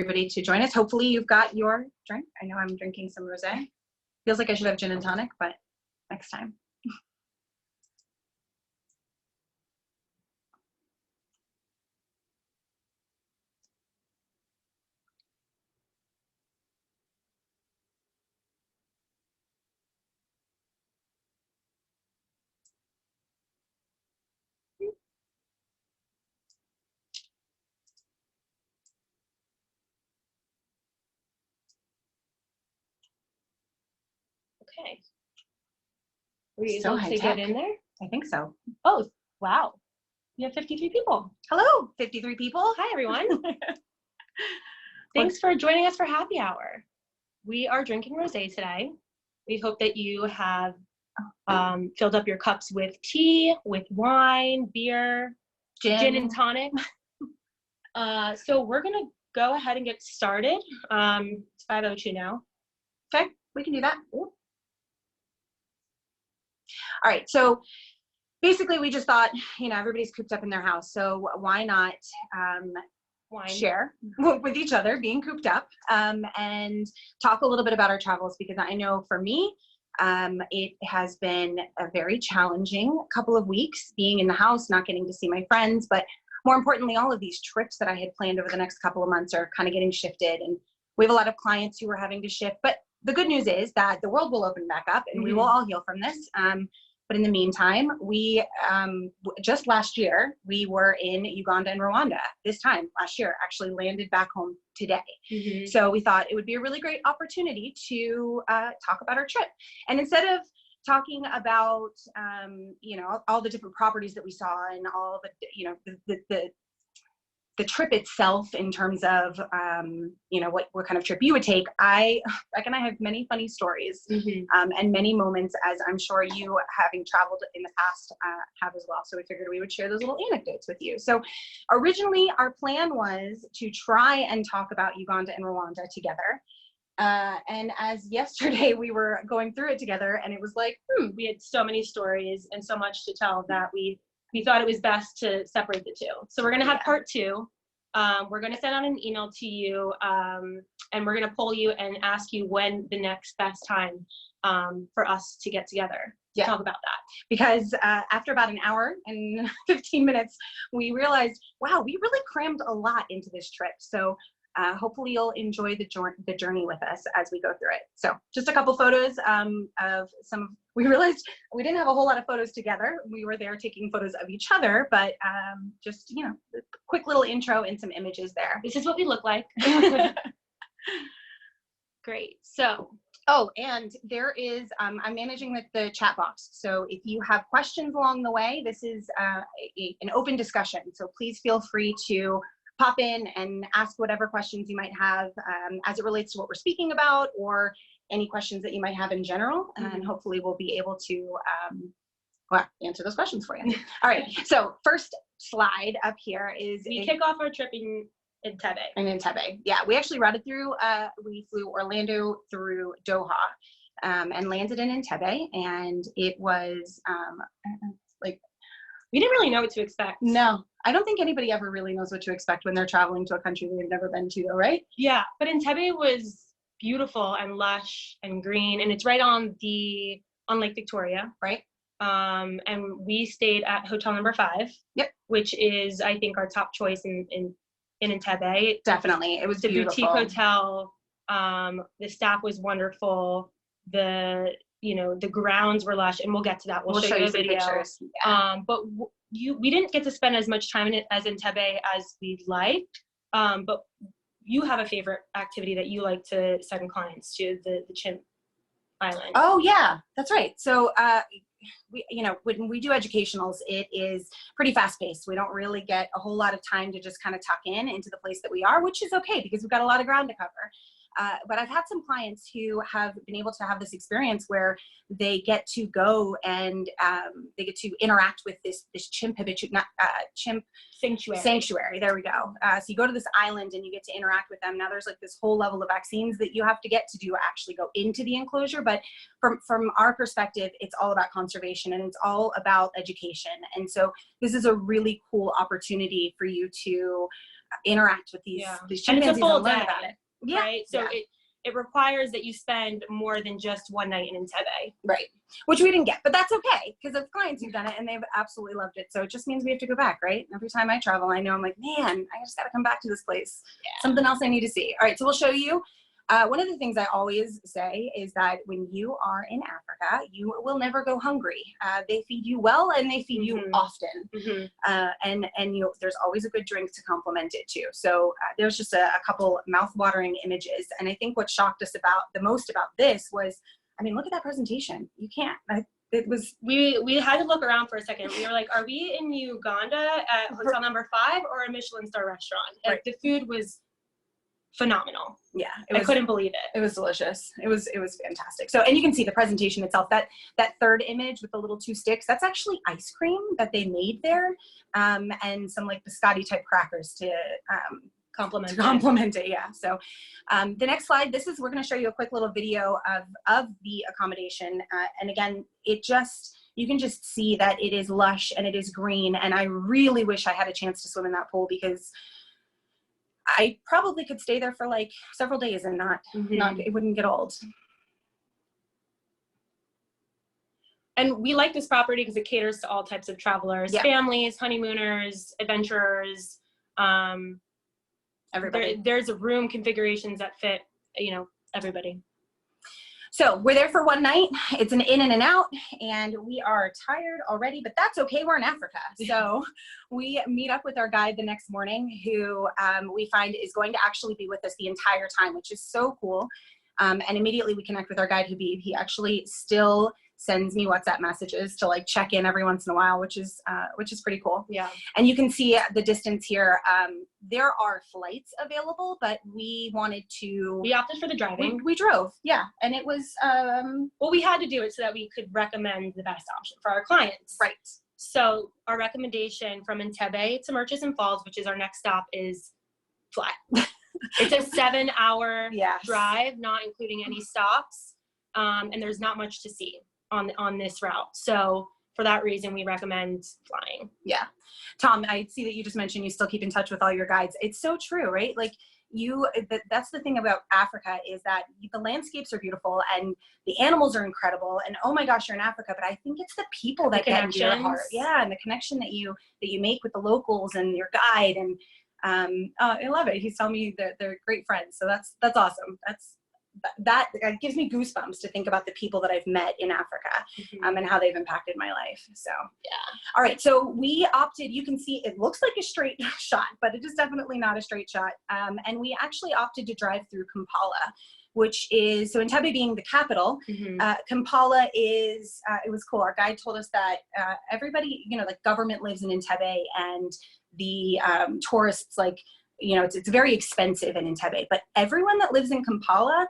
everybody to join us. Hopefully you've got your drink. I know I'm drinking some rosé. Feels like I should have gin and tonic, but next time. Okay. Were you So able to get in there? I think so. Oh, wow. We have 53 people. Hello, 53 people. Hi, everyone. Thanks for joining us for happy hour. We are drinking rosé today. We hope that you have filled up your cups with tea, with wine, beer, gin and tonic. So we're going to go ahead and get started. It's 5:02 now. Okay, we can do that. Ooh. All right, so basically we just thought, everybody's cooped up in their house, so why not share with each other, being cooped up, and talk a little bit about our travels, because I know for me, it has been a very challenging couple of weeks being in the house, not getting to see my friends, but more importantly, all of these trips that I had planned over the next couple of months are kind of getting shifted, and we have a lot of clients who are having to shift, but the good news is that the world will open back up and we will all heal from this. But in the meantime, we just last year, we were in Uganda and Rwanda. This time last year, actually landed back home today. So we thought it would be a really great opportunity to talk about our trip. And instead of talking about, all the different properties that we saw and all the trip itself in terms of, what kind of trip you would take, I reckon I have many funny stories and many moments, as I'm sure you, having traveled in the past, have as well. So we figured we would share those little anecdotes with you. So originally our plan was to try and talk about Uganda and Rwanda together. And as yesterday we were going through it together, and it was like, we had so many stories and so much to tell that we thought it was best to separate the two. So we're going to have part two. We're going to send out an email to you, and we're going to poll you and ask you when the next best time for us to get together to talk about that. Because after about an hour and 15 minutes, we realized, wow, we really crammed a lot into this trip. So hopefully you'll enjoy the journey with us as we go through it. So just a couple photos of we realized we didn't have a whole lot of photos together. We were there taking photos of each other, but just, a quick little intro and some images there. This is what we look like. Great. So, and there is, I'm managing the chat box. So if you have questions along the way, this is an open discussion. So please feel free to pop in and ask whatever questions you might have as it relates to what we're speaking about, or any questions that you might have in general, and hopefully we'll be able to answer those questions for you. All right, so first slide up here is we kick off our trip in Entebbe. In Entebbe, yeah, we actually routed through, we flew Orlando through Doha and landed in Entebbe, and it was we didn't really know what to expect. No, I don't think anybody ever really knows what to expect when they're traveling to a country they've never been to, though, right? Yeah, but Entebbe was beautiful and lush and green, and it's right on Lake Victoria, right? And we stayed at hotel number 5. Yep. Which is, I think, our top choice in Entebbe. Definitely, it was the beautiful. Boutique hotel. The staff was wonderful. The grounds were lush, and we'll get to that. We'll show you a video. Pictures. Yeah. But we didn't get to spend as much time in it as Entebbe as we'd liked. But you have a favorite activity that you like to send clients to, the Chimp Island. Oh yeah, that's right. So when we do educationals, it is pretty fast paced. We don't really get a whole lot of time to just kind of tuck into the place that we are, which is okay because we've got a lot of ground to cover. But I've had some clients who have been able to have this experience where they get to go and they get to interact with this chimp sanctuary. There we go. So you go to this island and you get to interact with them. Now there's like this whole level of vaccines that you have to get to do actually go into the enclosure. But from our perspective, it's all about conservation and it's all about education. And so this is a really cool opportunity for you to interact with these And chimpanzees it's a full and learn day, about it. Yeah. right? So it requires that you spend more than just one night in Entebbe. Right. Which we didn't get, but that's okay because of clients who've done it and they've absolutely loved it. So it just means we have to go back, right? Every time I travel, I know I'm like, man, I just got to come back to this place. Yeah. Something else I need to see. All right. So we'll show you. One of the things I always say is that when you are in Africa, you will never go hungry. They feed you well and they feed you often. And there's always a good drink to complement it too. So there's just a couple mouth-watering images. And I think what shocked us the most about this was, I mean, look at that presentation. You can't, it was. We had to look around for a second. We were like, are we in Uganda at hotel number 5 or a Michelin star restaurant? Like the food was phenomenal. Yeah, I couldn't believe it. It was delicious. It was fantastic. So, and you can see the presentation itself. That third image with the little 2 sticks, that's actually ice cream that they made there, and some like biscotti type crackers to complement it. Yeah. So, the next slide. We're going to show you a quick little video of the accommodation, and again, you can just see that it is lush and it is green. And I really wish I had a chance to swim in that pool because I probably could stay there for like several days and it wouldn't get old. And we like this property because it caters to all types of travelers, families, honeymooners, adventurers. Everybody. There's room configurations that fit, everybody. So we're there for one night. It's an in and an out, and we are tired already, but that's okay. We're in Africa. So we meet up with our guide the next morning who we find is going to actually be with us the entire time, which is so cool. And immediately we connect with our guide, Habib. He actually still sends me WhatsApp messages to like check in every once in a while, which is pretty cool. Yeah. And you can see the distance here. There are flights available, but we opted for the driving. We drove. Yeah. And it was, well, we had to do it so that we could recommend the best option for our clients. Right. So our recommendation from Entebbe to Murchison Falls, which is our next stop, is fly. It's a 7-hour drive, not including any stops. And there's not much to see on this route. So for that reason, we recommend flying. Yeah. Tom, I see that you just mentioned you still keep in touch with all your guides. It's so true, right? Like that's the thing about Africa is that the landscapes are beautiful and the animals are incredible. And oh my gosh, you're in Africa, but I think it's the people that get into your heart. Yeah. And the connection that you make with the locals and your guide. And I love it. He's telling me that they're great friends. So that's awesome. That gives me goosebumps to think about the people that I've met in Africa and how they've impacted my life. So, yeah. All right. So we opted, you can see it looks like a straight shot, but it is definitely not a straight shot. And we actually opted to drive through Kampala, which is, so Entebbe being the capital, Kampala is, it was cool. Our guide told us that everybody, like government lives in Entebbe and the tourists, like, it's very expensive in Entebbe, but everyone that lives in Kampala,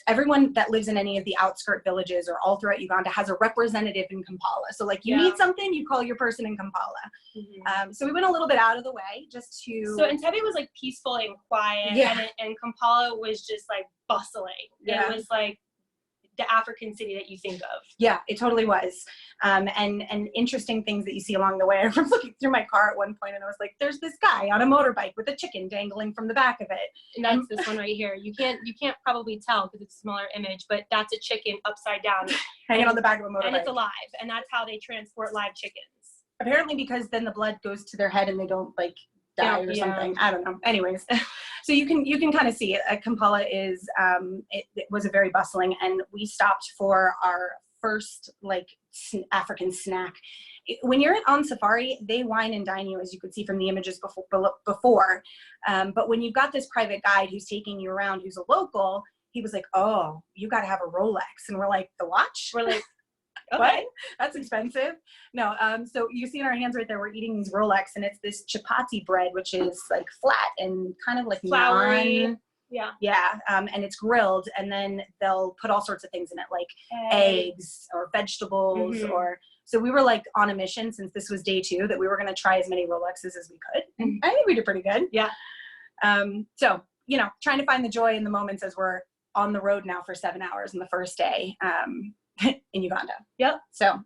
everyone that lives in any of the outskirt villages or all throughout Uganda has a representative in Kampala. So like you need something, you call your person in Kampala. So we went a little bit out of the way just to. So Entebbe was like peaceful and quiet, and Kampala was just like bustling. Yeah. It was like the African city that you think of. Yeah, it totally was. And interesting things that you see along the way. I remember looking through my car at one point and I was like, there's this guy on a motorbike with a chicken dangling from the back of it. And that's this one right here. You can't probably tell because it's a smaller image, but that's a chicken upside down. Hanging on the back of a motorbike. And it's alive. And that's how they transport live chickens. Apparently because then the blood goes to their head and they don't like die or something. I don't know. Anyways. So you can kind of see it. Kampala is, it was a very bustling, and we stopped for our first like African snack. When you're on safari, they wine and dine you, as you could see from the images before. But when you've got this private guide who's taking you around, who's a local, he was like, oh, you got to have a Rolex. And we're like, the watch? We're like, okay, what? That's expensive. No, so you see in our hands right there, we're eating these Rolex, and it's this chapati bread, which is like flat and kind of like floury. Yeah. And it's grilled, and then they'll put all sorts of things in it, like eggs or vegetables or. So we were like on a mission since this was day 2 that we were going to try as many Rolexes as we could. And I think we did pretty good. Yeah. So, trying to find the joy in the moments as we're on the road now for 7 hours in the first day. In Uganda. Yep. So,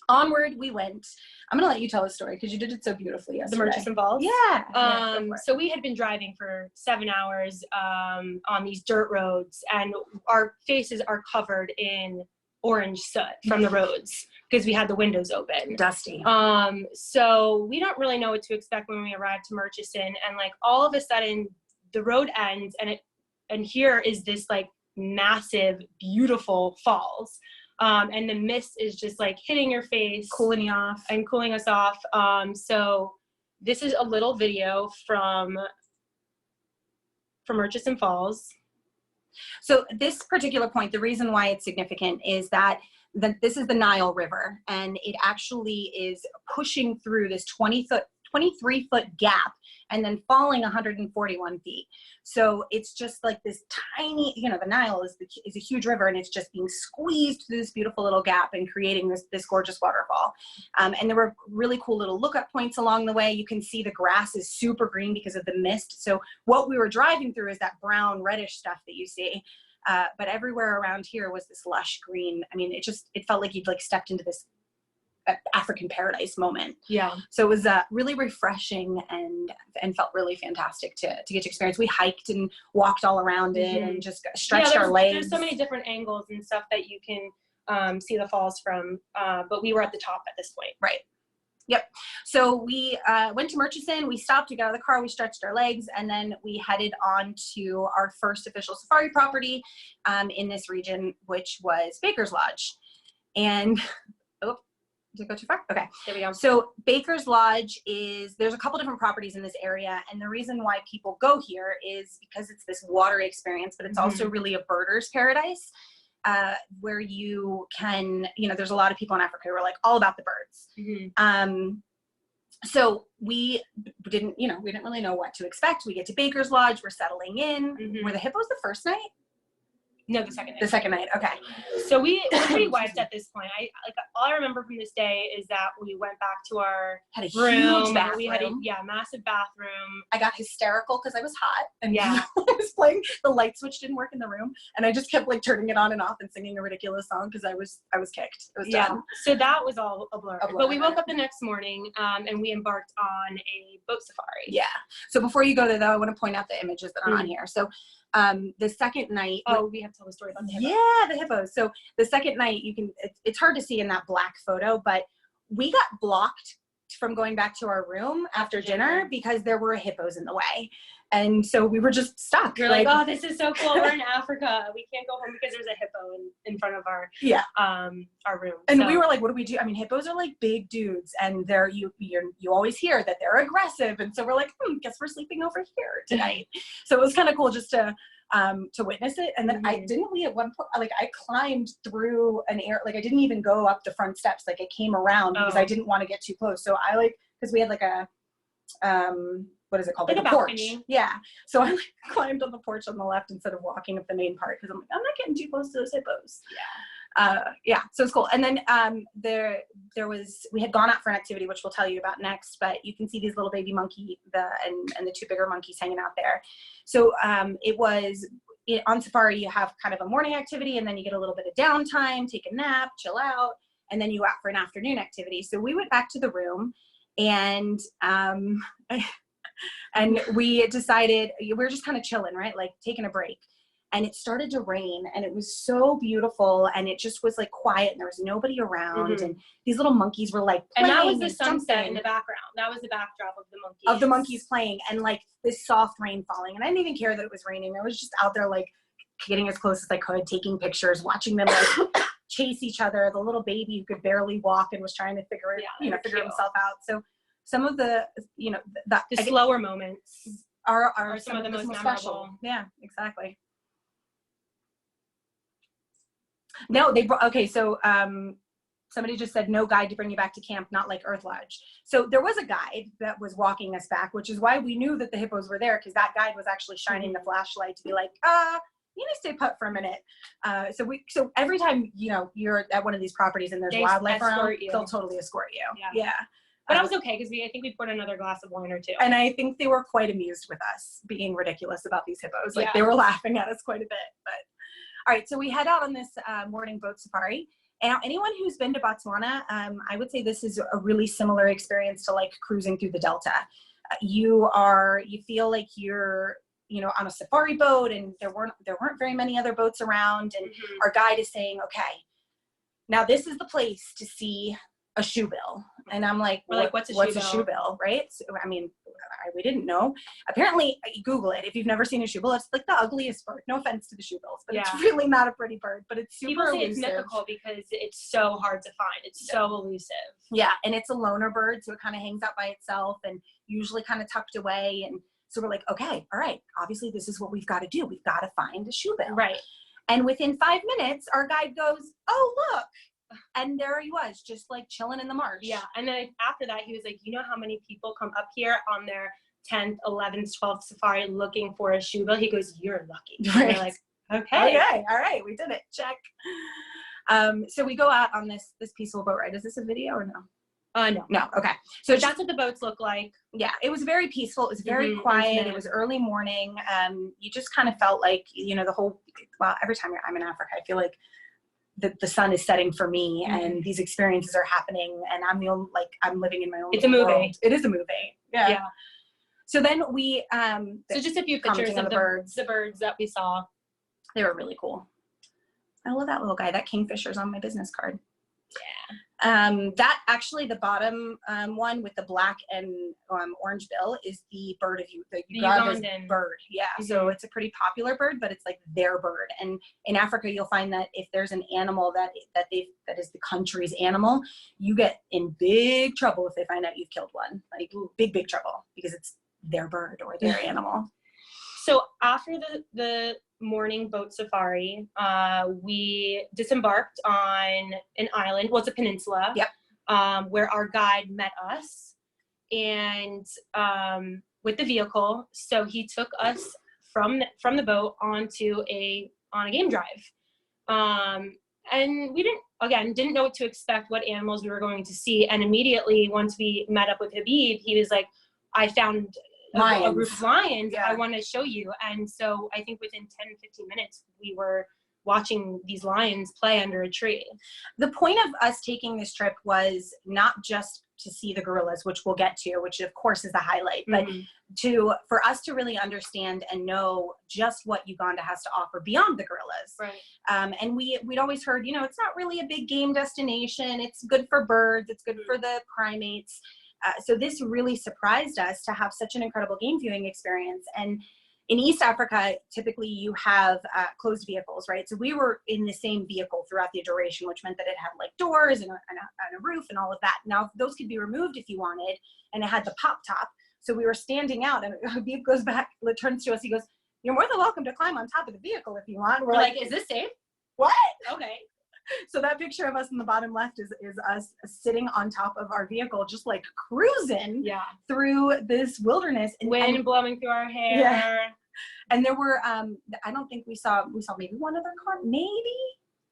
onward we went. I'm gonna let you tell the story because you did it so beautifully yesterday. The Murchison Falls? Yeah. So we had been driving for 7 hours on these dirt roads, and our faces are covered in orange soot from the roads because we had the windows open. Dusty. So we don't really know what to expect when we arrived to Murchison, and like all of a sudden the road ends, and here is this like massive, beautiful falls. And the mist is just like hitting your face, Cooling us off. So this is a little video from Murchison Falls. So this particular point, the reason why it's significant is that this is the Nile River, and it actually is pushing through this 23-foot gap and then falling 141 feet. So it's just like this tiny, the Nile is a huge river, and it's just being squeezed through this beautiful little gap and creating this gorgeous waterfall. And there were really cool little lookup points along the way. You can see the grass is super green because of the mist. So what we were driving through is that brown reddish stuff that you see. But everywhere around here was this lush green. I mean, it felt like you'd like stepped into this African paradise moment. Yeah. So it was really refreshing and felt really fantastic to get to experience. We hiked and walked all around it and just stretched our legs. There's so many different angles and stuff that you can see the falls from, but we were at the top at this point. Right. Yep. So we went to Murchison, we stopped, we got out of the car, we stretched our legs, and then we headed on to our first official safari property in this region, which was Baker's Lodge. And, did it go too far? Okay. There we go. So Baker's Lodge there's a couple different properties in this area, and the reason why people go here is because it's this water experience, but it's also really a birder's paradise. Where you can, there's a lot of people in Africa who are like all about the birds. So we didn't really know what to expect. We get to Baker's Lodge, we're settling in. Were the hippos the first night? No, the second night. The second night, okay. So we were pretty wiped at this point. All I remember from this day is that we went back to our had a room. Huge bathroom. We had a massive bathroom. I got hysterical because I was hot, and yeah, I was playing. The light switch didn't work in the room, and I just kept like turning it on and off and singing a ridiculous song because I was kicked. It was done. So that was all a blur. But we woke up the next morning and we embarked on a boat safari. Yeah. So before you go there, though, I want to point out the images that are on here. So the second night. Oh, we have to tell the story about the hippos. Yeah, the hippos. So the second night, it's hard to see in that black photo, but we got blocked from going back to our room after dinner because there were hippos in the way. And so we were just stuck. You're like, oh, this is so cool. We're in Africa. We can't go home because there's a hippo in front of our room. And we were like, what do we do? I mean, hippos are like big dudes, and you always hear that they're aggressive. And so we're like, guess we're sleeping over here tonight. So it was kind of cool just to witness it. And then at one point, like I climbed through an air, like I didn't even go up the front steps. Like I came around because I didn't want to get too close. So because we had like a, what is it called? Like a porch. balcony. Yeah. So I climbed on the porch on the left instead of walking up the main part because I'm like, I'm not getting too close to those hippos. Yeah. So it's cool. And then we had gone out for an activity, which we'll tell you about next, but you can see these little baby monkey, and the two bigger monkeys hanging out there. So on safari, you have kind of a morning activity, and then you get a little bit of downtime, take a nap, chill out, and then you go out for an afternoon activity. So we went back to the room, and and we decided we were just kind of chilling, right? Like taking a break. And it started to rain, and it was so beautiful, and it just was like quiet, and there was nobody around, and these little monkeys were like playing. And that was the sunset in the background. That was the backdrop of the monkeys. Of the monkeys playing, and like this soft rain falling. And I didn't even care that it was raining. I was just out there like getting as close as I could, taking pictures, watching them like chase each other. The little baby who could barely walk and was trying to figure himself out. So some of the slower moments are some of the most special. memorable. Yeah, exactly. No, so somebody just said no guide to bring you back to camp, not like Earth Lodge. So there was a guide that was walking us back, which is why we knew that the hippos were there, because that guide was actually shining the flashlight to be like, you need to stay put for a minute. So every time you're at one of these properties and there's wildlife around, they'll totally escort you. Yeah. But I was okay because I think we poured another glass of wine or two. And I think they were quite amused with us being ridiculous about these hippos. Like they were laughing at us quite a bit. But all right, so we head out on this morning boat safari, And anyone who's been to Botswana, I would say this is a really similar experience to like cruising through the Delta. You feel like you're, you know, on a safari boat, and there weren't very many other boats around. And our guide is saying, okay, now this is the place to see a shoebill. And I'm like, what's a shoebill, right? So, I mean, we didn't know. Apparently, Google it. If you've never seen a shoebill, it's like the ugliest bird. No offense to the shoebills, but it's really not a pretty bird, but it's super People say elusive. It's mythical because it's so hard to find. It's so elusive. Yeah, and it's a loner bird, so it kind of hangs out by itself and usually kind of tucked away. And so we're like, okay, all right, obviously this is what we've got to do. We've got to find a shoebill. Right. And within 5 minutes, our guide goes, oh, look. And there he was, just like chilling in the marsh. Yeah, and then after that, he was like, you know how many people come up here on their 10th, 11th, 12th safari looking for a shoebill? He goes, you're lucky. Right. And we're like, okay, all right, we did it, check. So we go out on this peaceful boat ride. Is this a video or no? No, okay. So that's what the boats look like. Yeah, it was very peaceful. It was very quiet. It was early morning. You just kind of felt like, you know, every time I'm in Africa, I feel like the sun is setting for me, and these experiences are happening, and I'm living in my own. It's a movie. World. It is a movie. Yeah. So then we so just a few pictures of the birds that we saw. They were really cool. I love that little guy. That kingfisher's on my business card. Yeah. That actually, the bottom one with the black and orange bill is the bird of the Ugandan bird. Yeah. So it's a pretty popular bird, but it's like their bird. And in Africa, you'll find that if there's an animal that is the country's animal, you get in big trouble if they find out you've killed one. Like big trouble, because it's their bird or their animal. So after the morning boat safari, we disembarked on an island. Well, it's a peninsula. Yep. Where our guide met us, and with the vehicle. So he took us from the boat on a game drive. And we didn't know what to expect, what animals we were going to see. And immediately, once we met up with Habib, he was like, I found a group of lions. I want to show you. And so I think within 10, 15 minutes, we were watching these lions play under a tree. The point of us taking this trip was not just to see the gorillas, which we'll get to, which of course is the highlight, but for us to really understand and know just what Uganda has to offer beyond the gorillas. Right. And we'd always heard, you know, it's not really a big game destination. It's good for birds. It's good for the primates. So this really surprised us to have such an incredible game viewing experience. And in East Africa, typically you have closed vehicles, right? So we were in the same vehicle throughout the duration, which meant that it had like doors and a roof and all of that. Now, those could be removed if you wanted, and it had the pop top. So we were standing out, and Habib goes back, turns to us, he goes, you're more than welcome to climb on top of the vehicle if you want. We're like, is this safe? What? Okay. So that picture of us in the bottom left is us sitting on top of our vehicle, just like cruising through this wilderness. Wind blowing through our hair. Yeah. And there were, I don't think we saw maybe one other car, maybe?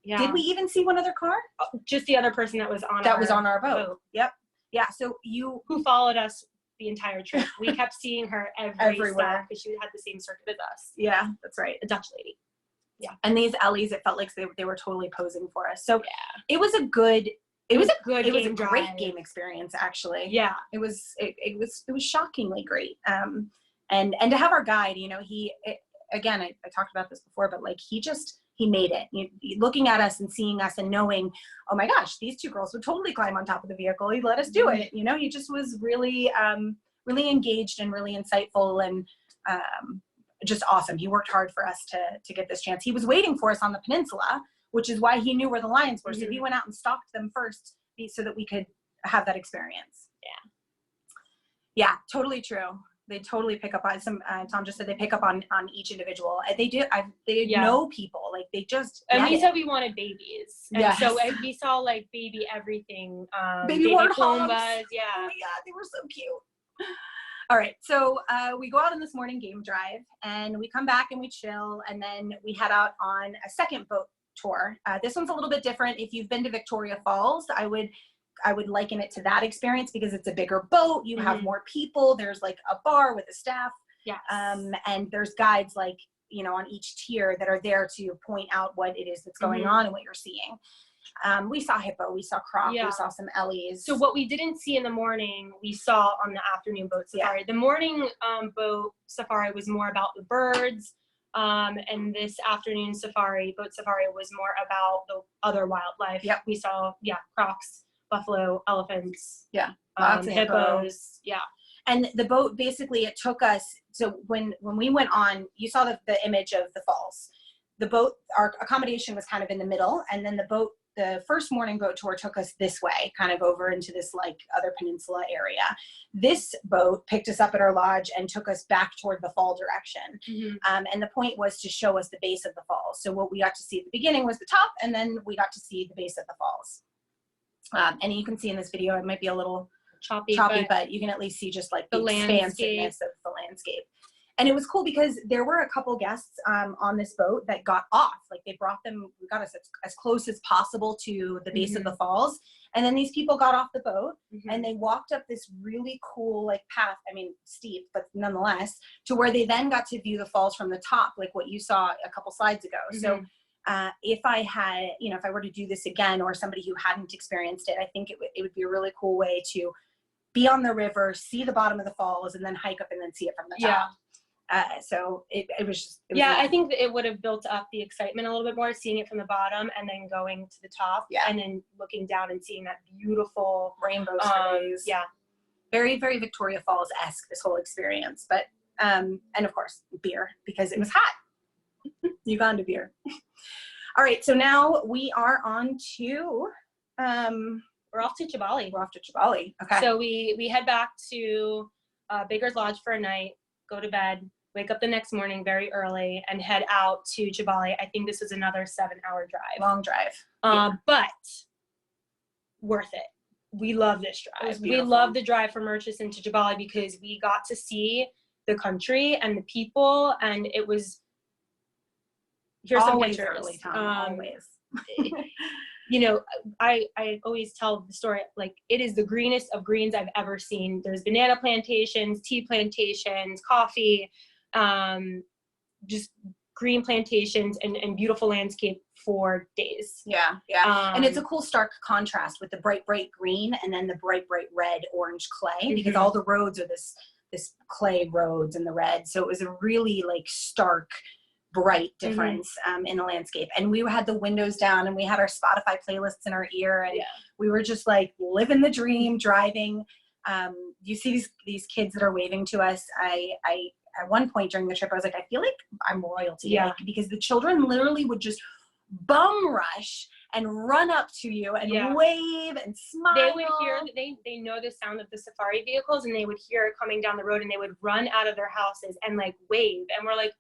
Yeah. Did we even see one other car? Just the other person that was on our boat. Yep. Yeah. So who followed us the entire trip. We kept seeing her everywhere because she had the same circuit as us. Yeah, that's right. A Dutch lady. Yeah. And these Ellies, it felt like they were totally posing for us. So it was a great game experience, actually. Yeah. It was shockingly great. And to have our guide, you know, again, I talked about this before, but like he made it. Looking at us and seeing us and knowing, oh my gosh, these two girls would totally climb on top of the vehicle. He let us do it. You know, he just was really, really engaged and really insightful and just awesome. He worked hard for us to get this chance. He was waiting for us on the peninsula, which is why he knew where the lions were. So he went out and stalked them first so that we could have that experience. Yeah, totally true. They totally pick up on some. Tom just said they pick up on each individual. They do. They know people. Like they just. And we said we wanted babies. And so we saw like baby everything. Baby warthogs. Yeah. Oh my god, they were so cute. All right, so we go out on this morning game drive, and we come back and we chill, and then we head out on a second boat tour. This one's a little bit different. If you've been to Victoria Falls, I would liken it to that experience because it's a bigger boat. You have more people. There's like a bar with a staff. Yes. And there's guides like, you know, on each tier that are there to point out what it is that's going on and what you're seeing. We saw hippo, we saw croc, Yeah. we saw some ellies. So what we didn't see in the morning, we saw on the afternoon boat safari. Yeah. The morning boat safari was more about the birds, and this afternoon boat safari was more about the other wildlife. Yep. We saw, crocs, buffalo, elephants, Lots of hippos. Yeah. And the boat, basically, it took us, so when we went on, you saw the image of the falls. The boat, our accommodation was kind of in the middle, and then the first morning boat tour took us this way, kind of over into this like other peninsula area. This boat picked us up at our lodge and took us back toward the fall direction. Mm-hmm. And the point was to show us the base of the falls. So what we got to see at the beginning was the top, and then we got to see the base of the falls. And you can see in this video, it might be a little choppy, but you can at least see just like the expansiveness of the landscape. And it was cool because there were a couple guests on this boat that got off. Like we got us as close as possible to the base of the falls. And then these people got off the boat and they walked up this really cool like path. I mean, steep, but nonetheless, to where they then got to view the falls from the top, like what you saw a couple slides ago. So if I had, if I were to do this again, or somebody who hadn't experienced it, I think it would be a really cool way to be on the river, see the bottom of the falls, and then hike up and then see it from the top. So it was really I think that it would have built up the excitement a little bit more, seeing it from the bottom and then going to the top, and then looking down and seeing that beautiful rainbow sprays. Very, very Victoria Falls-esque, this whole experience. But and of course beer, because it was hot. Uganda beer. All right, so now we are on to we're off to Jabali. Okay. So we head back to Baker's Lodge for a night, go to bed, wake up the next morning very early, and head out to Jabali. I think this is another 7-hour drive. Long drive. But worth it. We love this drive. We love the drive from Murchison to Jabali because we got to see the country and the people, and it was, here's always some pictures. Early time, always. I always tell the story, like, it is the greenest of greens I've ever seen. There's banana plantations, tea plantations, coffee, just green plantations and beautiful landscape for days. And it's a cool stark contrast with the bright green and then the bright red orange clay, because all the roads are this clay roads in the red. So it was a really like stark, bright difference in the landscape. And we had the windows down and we had our Spotify playlists in our ear, and we were just like living the dream, driving. You see these kids that are waving to us. I at one point during the trip, I was like, I feel like I'm royalty, like, because the children literally would just bum rush and run up to you and wave and smile. They would hear, they know the sound of the safari vehicles, and they would hear it coming down the road, and they would run out of their houses and like wave. And we're like,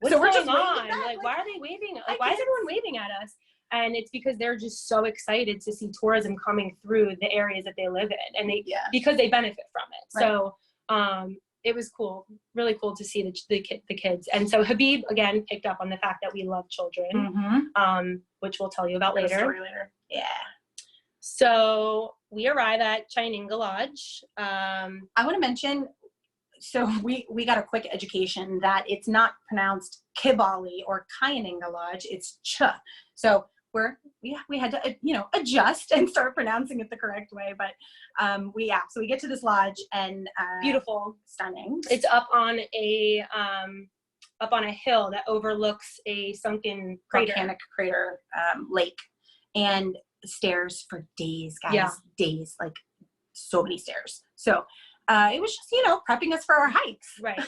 what's going on? Like, why are they waving? Like, why is everyone waving at us? And it's because they're just so excited to see tourism coming through the areas that they live in, and because they benefit from it. So it was cool, really cool to see the kids. And so Habib again picked up on the fact that we love children, which we'll tell you about later. So we arrive at Chaininga Lodge. I want to mention, so we got a quick education that it's not pronounced Kibali or Chaininga Lodge, it's Ch. So we had to adjust and start pronouncing it the correct way, but so we get to this lodge, and beautiful, stunning. It's up on a hill that overlooks a sunken volcanic crater lake, and stairs for days, guys. Days, like so many stairs. So it was just prepping us for our hikes, right?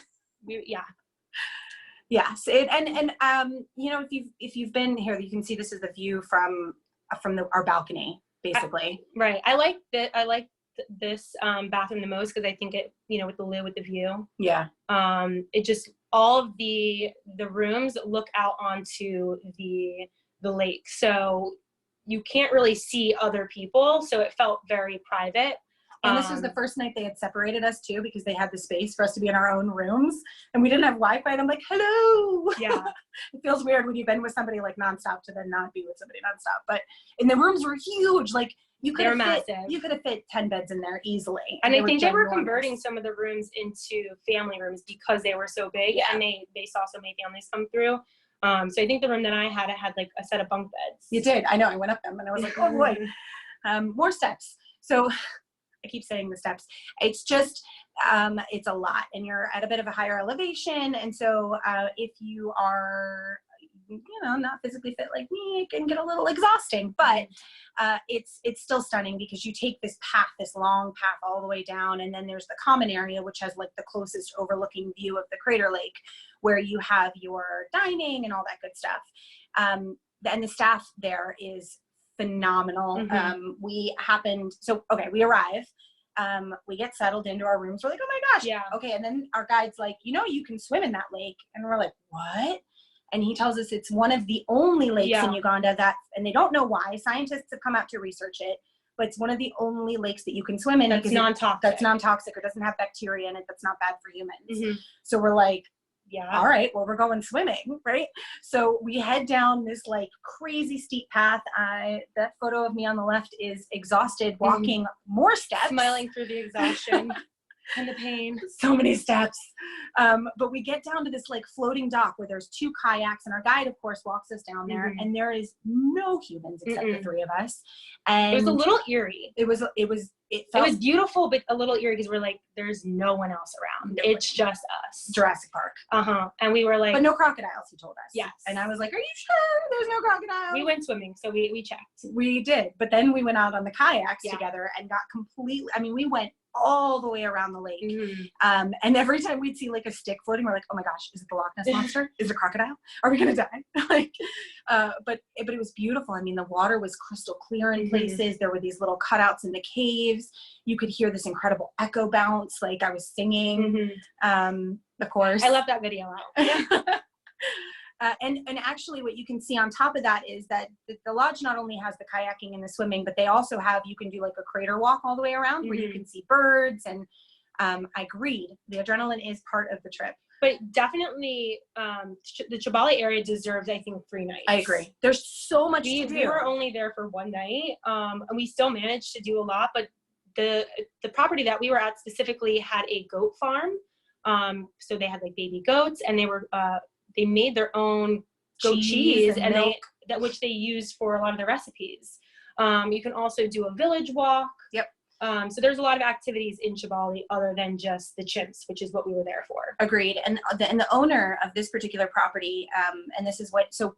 Yes, if you've been here, you can see this is the view from our balcony, basically. Right. I like this bathroom the most because I think it, with the lid with the view. Yeah. It just, all of the rooms look out onto the lake, so you can't really see other people. So it felt very private. And this was the first night they had separated us too, because they had the space for us to be in our own rooms, and we didn't have Wi-Fi. And I'm like, hello. Yeah. It feels weird when you've been with somebody like nonstop to then not be with somebody nonstop. And the rooms were huge. Like you could have fit 10 beds in there easily. And I think they were converting some of the rooms into family rooms because they were so big, and they saw so many families come through. So I think the room that I had, it had like a set of bunk beds. You did. I know. I went up them and I was like, oh boy, more steps. So I keep saying the steps. It's just, it's a lot, and you're at a bit of a higher elevation. And so if you are, you know, not physically fit like me, it can get a little exhausting, but it's still stunning because you take this path, this long path all the way down. And then there's the common area, which has like the closest overlooking view of the crater lake, where you have your dining and all that good stuff. And the staff there is phenomenal. We arrive, we get settled into our rooms. We're like, oh my gosh. Yeah. Okay. And then our guide's like, you know, you can swim in that lake. And we're like, what? And he tells us it's one of the only lakes in Uganda and they don't know why. Scientists have come out to research it, but it's one of the only lakes that you can swim in. That's non-toxic. That's non-toxic, or doesn't have bacteria in it. That's not bad for humans. So we're like, yeah, all right, well, we're going swimming, right? So we head down this like crazy steep path. That photo of me on the left is exhausted, walking more steps. Smiling through the exhaustion and the pain. So many steps. But we get down to this like floating dock where there's 2 kayaks, and our guide, of course, walks us down there, and there is no humans except the 3 of us. And it was a little eerie. It was beautiful, but a little eerie because we're like, there's no one else around. Nobody. It's just us. Jurassic Park. And we were like, but no crocodiles, he told us. Yes. And I was like, are you sure there's no crocodiles? We went swimming, so we checked. We did. But then we went out on the kayaks together and got completely, I mean, we went all the way around the lake. And every time we'd see like a stick floating, we're like, oh my gosh, is it the Loch Ness Monster? Is it a crocodile? Are we gonna die? But it was beautiful. I mean, the water was crystal clear in places. There were these little cutouts in the caves. You could hear this incredible echo bounce, like I was singing. Of course. I left that video out. And actually what you can see on top of that is that the lodge not only has the kayaking and the swimming, but they also have, you can do like a crater walk all the way around where you can see birds. And I agreed, the adrenaline is part of the trip. But definitely the Chibale area deserves, I think, 3 nights. I agree. There's so much to do. We were only there for 1 night, and we still managed to do a lot, but the property that we were at specifically had a goat farm. So they had like baby goats, and they made their own goat cheese and which they use for a lot of their recipes. You can also do a village walk. Yep. So there's a lot of activities in Chibale other than just the chimps, which is what we were there for. Agreed. And the owner of this particular property, and this is so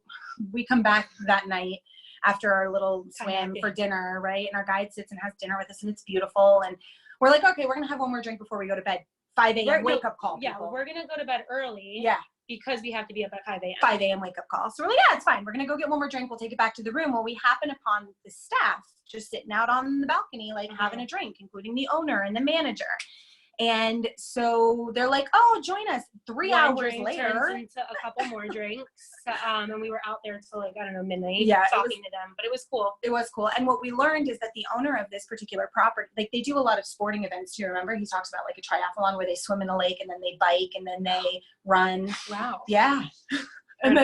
we come back that night after our little swim for dinner, right? And our guide sits and has dinner with us, and it's beautiful. And we're like, okay, we're going to have one more drink before we go to bed. 5 a.m. wake up call. Yeah, we're going to go to bed early. Yeah. Because we have to be up at 5 a.m. 5 a.m. wake up call. So we're like, yeah, it's fine. We're going to go get one more drink. We'll take it back to the room. Well, we happen upon the staff just sitting out on the balcony, like having a drink, including the owner and the manager. And so they're like, oh, join us. 3 hours later. Turns into a couple more drinks. And we were out there till like, I don't know, midnight talking to them. But it was cool. It was cool. And what we learned is that the owner of this particular property, like they do a lot of sporting events too. Remember, he talks about like a triathlon where they swim in a lake and then they bike and then they run. Wow. Yeah. And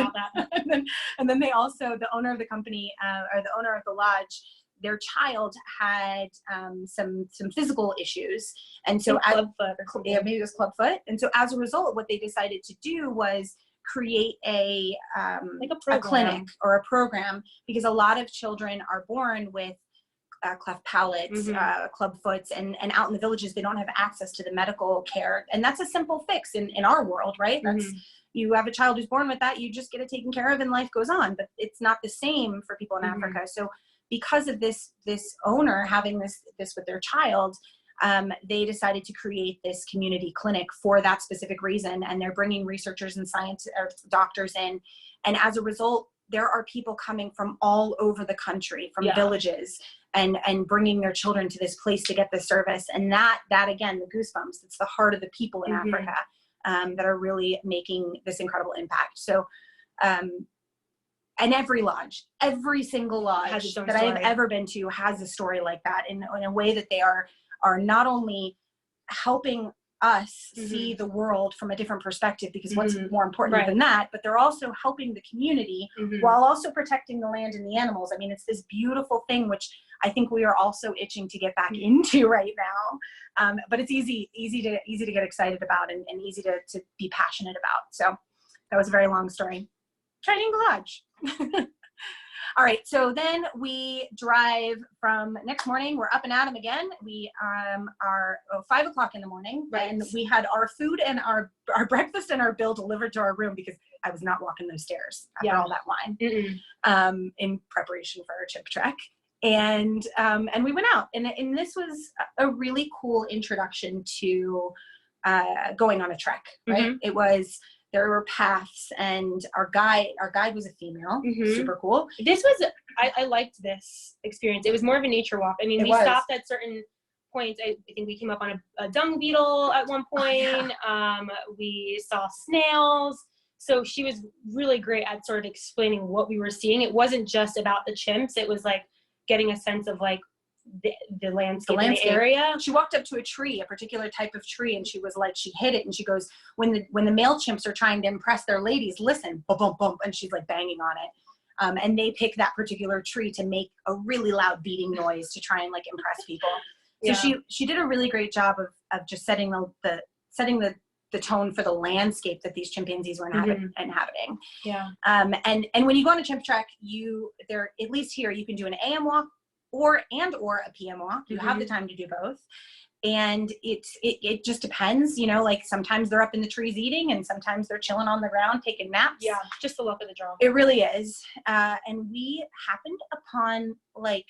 then they also, the owner of the company or the owner of the lodge, their child had some physical issues, and so maybe it was clubfoot. And so as a result, what they decided to do was create a clinic or a program, because a lot of children are born with cleft palates, clubfoots, and out in the villages they don't have access to the medical care, and that's a simple fix in our world, right? That's you have a child who's born with that, you just get it taken care of and life goes on. But it's not the same for people in Africa. So because of this owner having this with their child, they decided to create this community clinic for that specific reason. And they're bringing researchers and doctors in. And as a result, there are people coming from all over the country, from villages, and bringing their children to this place to get this service. And that again, the goosebumps, it's the heart of the people in Africa that are really making this incredible impact. So, and every single lodge that I have ever been to has a story like that, in a way that they are not only helping us see the world from a different perspective, because what's more important than that, but they're also helping the community while also protecting the land and the animals. I mean, it's this beautiful thing, which I think we are also itching to get back into right now. But it's easy to get excited about and easy to be passionate about. So that was a very long story. training garage. All right, so then we drive from next morning. We're up and at 'em again. We are 5 o'clock in the morning, Right. and we had our food and our breakfast and our bill delivered to our room because I was not walking those stairs after all that wine. In preparation for our chip trek. And we went out, and this was a really cool introduction to going on a trek, right? It was, there were paths, and our guide was a female, super cool. This was, I liked this experience. It was more of a nature walk. I mean, we stopped at certain points. I think we came up on a dung beetle at one point. We saw snails. So she was really great at sort of explaining what we were seeing. It wasn't just about the chimps. It was like getting a sense of like the landscape in the area. She walked up to a tree, a particular type of tree, and she was like, she hit it, and she goes, when the male chimps are trying to impress their ladies, listen, bump, bump, bump, and she's like banging on it. And they pick that particular tree to make a really loud beating noise to try and like impress people. So she did a really great job of just setting the tone for the landscape that these chimpanzees were inhabiting. Yeah. And when you go on a chimp trek, there, at least here, you can do an AM walk or a PM walk. You have the time to do both. And it just depends, you know, like sometimes they're up in the trees eating, and sometimes they're chilling on the ground taking naps. Yeah, just the luck of the draw. It really is. And we happened upon like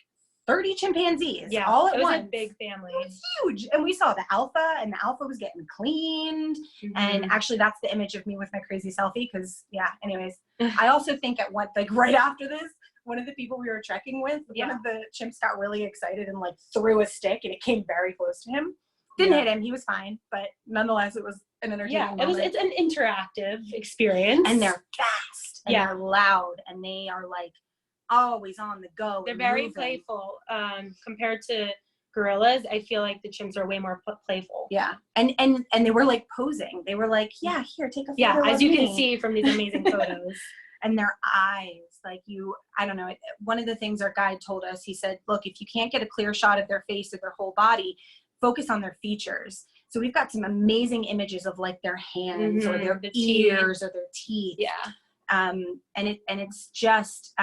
30 chimpanzees all at once. It was a big family. It was huge. And we saw the alpha, and the alpha was getting cleaned. And actually that's the image of me with my crazy selfie, because anyways, I also think at one, like right after this, one of the people we were trekking with, one of the chimps got really excited and like threw a stick, and it came very close to him. Didn't hit him, he was fine, but nonetheless it was an entertaining moment. It's an interactive experience. And they're fast, and they're loud, and they are like always on the go. They're very playful. Compared to gorillas, I feel like the chimps are way more playful. Yeah, and they were like posing. They were like, yeah, here, take a photo. Yeah, as you can see from these amazing photos. And their eyes, like I don't know, one of the things our guide told us, he said, look, if you can't get a clear shot of their face or their whole body, focus on their features. So we've got some amazing images of like their hands or their ears or their teeth. Yeah. And it's just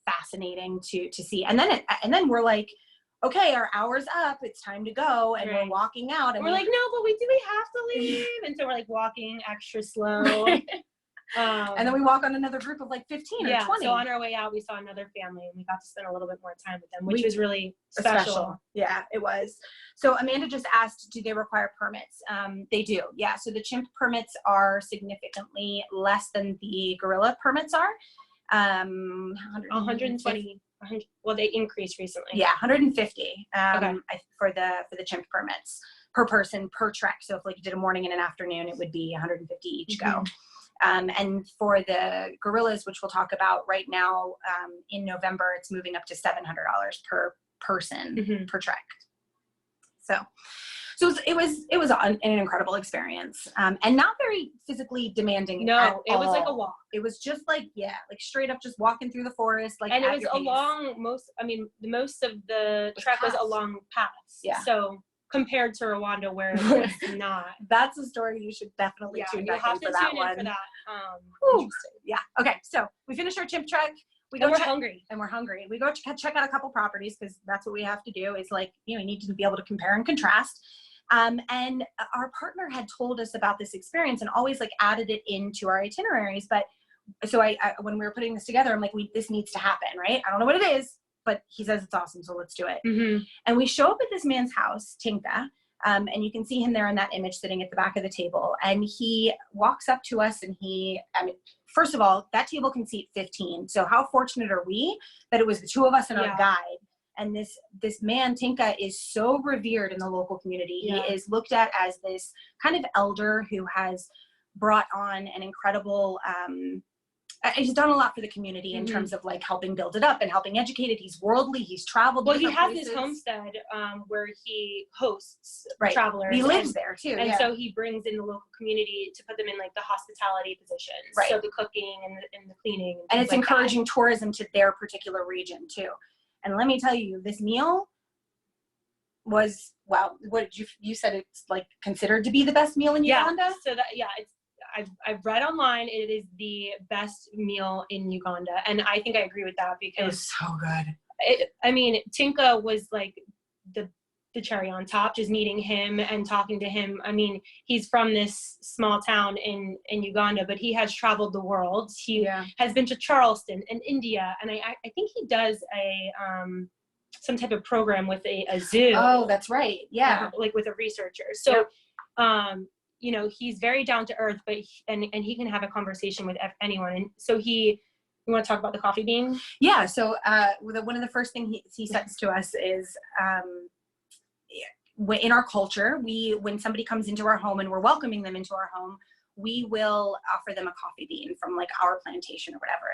fascinating to see. And then we're like, okay, our hour's up, it's time to go, and we're walking out, and we're like, no, but we have to leave. And so we're like walking extra slow. And then we walk on another group of like 15 or 20. So on our way out, we saw another family, and we got to spend a little bit more time with them, which was really special. Yeah, it was. So Amanda just asked, do they require permits? They do. Yeah. So the chimp permits are significantly less than the gorilla permits are. 120. Well, they increased recently. Yeah, 150 for the chimp permits per person per trek. So if like you did a morning and an afternoon, it would be 150 each go. And for the gorillas, which we'll talk about right now, in November, it's moving up to $700 per person per trek. So it was an incredible experience, and not very physically demanding. No, it was like a walk. It was just like straight up just walking through the forest, like. And it was along most of the trek was along paths. Yeah. So compared to Rwanda, where it was not. That's a story you should definitely tune back in for that one. Interesting. Yeah. Okay. So we finished our chimp trek. We're hungry. And we're hungry. We go check out a couple properties, because that's what we have to do. Is like, you need to be able to compare and contrast. And our partner had told us about this experience and always like added it into our itineraries. But so I when we were putting this together, I'm like, this needs to happen, right? I don't know what it is, but he says it's awesome, so let's do it. And we show up at this man's house, Tinka, and you can see him there in that image sitting at the back of the table. And he walks up to us, and first of all, that table can seat 15. So how fortunate are we that it was the two of us and our guide. And this man, Tinka, is so revered in the local community. He is looked at as this kind of elder who has brought on an incredible, he's done a lot for the community in terms of like helping build it up and helping educate it. He's worldly. He's traveled. Well, he has his homestead where he hosts travelers. He lives there too. And so he brings in the local community to put them in like the hospitality positions. Right. So the cooking and the cleaning. And it's encouraging tourism to their particular region too. And let me tell you, this meal was, wow, what did you said it's like considered to be the best meal in Uganda? So I've read online it is the best meal in Uganda, and I think I agree with that It because was so good. I mean, Tinka was like the cherry on top, just meeting him and talking to him. I mean, he's from this small town in Uganda, but he has traveled the world. He has been to Charleston and India, and I think he does a some type of program with a zoo. Oh, that's right. Yeah. Like with a researcher. So, you know, he's very down to earth, but and he can have a conversation with anyone. And so you want to talk about the coffee bean? Yeah. So one of the first things he says to us is, in our culture, when somebody comes into our home and we're welcoming them into our home, we will offer them a coffee bean from like our plantation or whatever.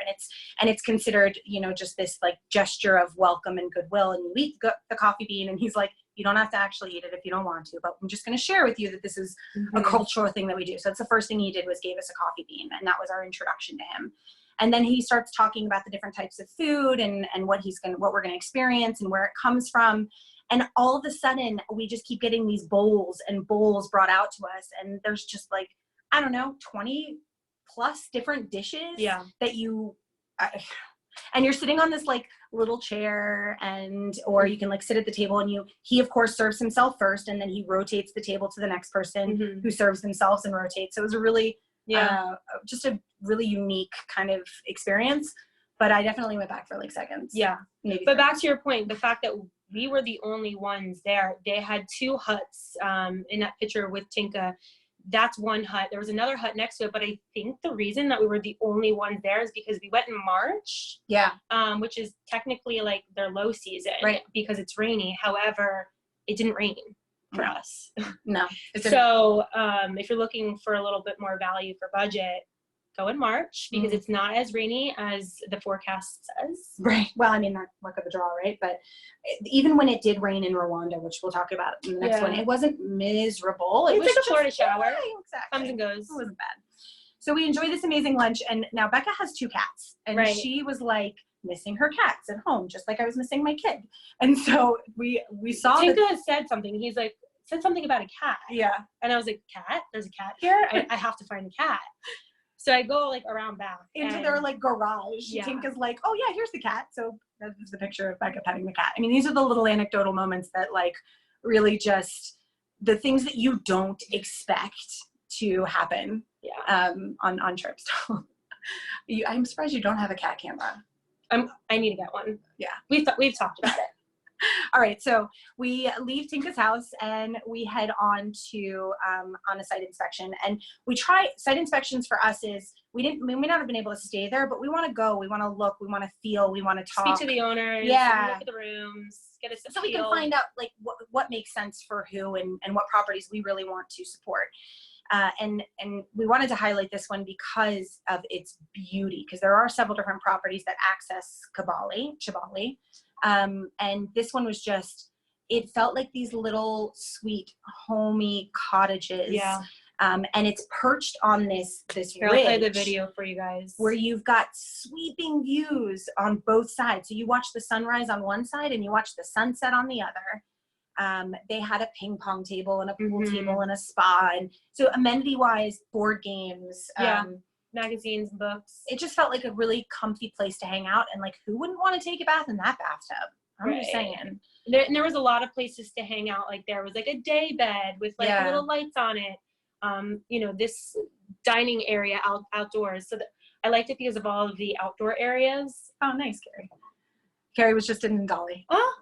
And it's considered, you know, just this like gesture of welcome and goodwill. And you eat the coffee bean, and he's like, you don't have to actually eat it if you don't want to, but I'm just going to share with you that this is a cultural thing that we do. So that's the first thing he did, was gave us a coffee bean. And that was our introduction to him. And then he starts talking about the different types of food and what we're going to experience and where it comes from. And all of a sudden we just keep getting these bowls and bowls brought out to us. And there's just like, I don't know, 20 plus different dishes that and you're sitting on this like little chair, or you can like sit at the table, and he of course serves himself first, and then he rotates the table to the next person who serves themselves and rotates. So it was a really, just a really unique kind of experience, but I definitely went back for like seconds. Yeah. Maybe. But back to your point, the fact that we were the only ones there, they had 2 huts in that picture with Tinka. That's one hut. There was another hut next to it, but I think the reason that we were the only ones there is because we went in March. Yeah. Which is technically like their low season, right? Because it's rainy. However, it didn't rain for us. No. So if you're looking for a little bit more value for budget, go in March, because it's not as rainy as the forecast says. Right. Well, I mean, that's luck of the draw, right? But even when it did rain in Rwanda, which we'll talk about in the next one, it wasn't miserable. It's was like a Florida shower. Exactly. Comes and goes. It wasn't bad. So we enjoyed this amazing lunch. And now Becca has 2 cats. And she was like missing her cats at home, just like I was missing my kid. And so we saw Tinka said something. He's like, said something about a cat. Yeah. And I was like, cat? There's a cat here? I have to find a cat. So I go like around back into their like garage. Yeah. Tinka's like, oh yeah, here's the cat. So that's the picture of Becca petting the cat. I mean, these are the little anecdotal moments that like really just the things that you don't expect to happen. Yeah. On trips. I'm surprised you don't have a cat camera. I need to get one. Yeah. We've talked about it. All right, so we leave Tinka's house and we head on to on a site inspection. And we try site inspections. For us is we may not have been able to stay there, but we want to go, we want to look, we want to feel, we want to talk, speak to the owners, look at the rooms, get a so we can find out like what makes sense for who and what properties we really want to support. And we wanted to highlight this one because of its beauty, because there are several different properties that access Chibali. And this one was just, it felt like these little sweet homey cottages. Yeah. And it's perched on this ridge. I'll play the video for you guys. Where you've got sweeping views on both sides. So you watch the sunrise on one side and you watch the sunset on the other. They had a ping pong table and a pool table and a spa. And so amenity wise, board games. Magazines, books. It just felt like a really comfy place to hang out, and like who wouldn't want to take a bath in that bathtub? I'm just saying. There was a lot of places to hang out. Like there was like a day bed with like little lights on it. You know, this dining area outdoors. So I liked it because of all of the outdoor areas. Oh, nice, Carrie. Carrie was just in Ngali. Oh,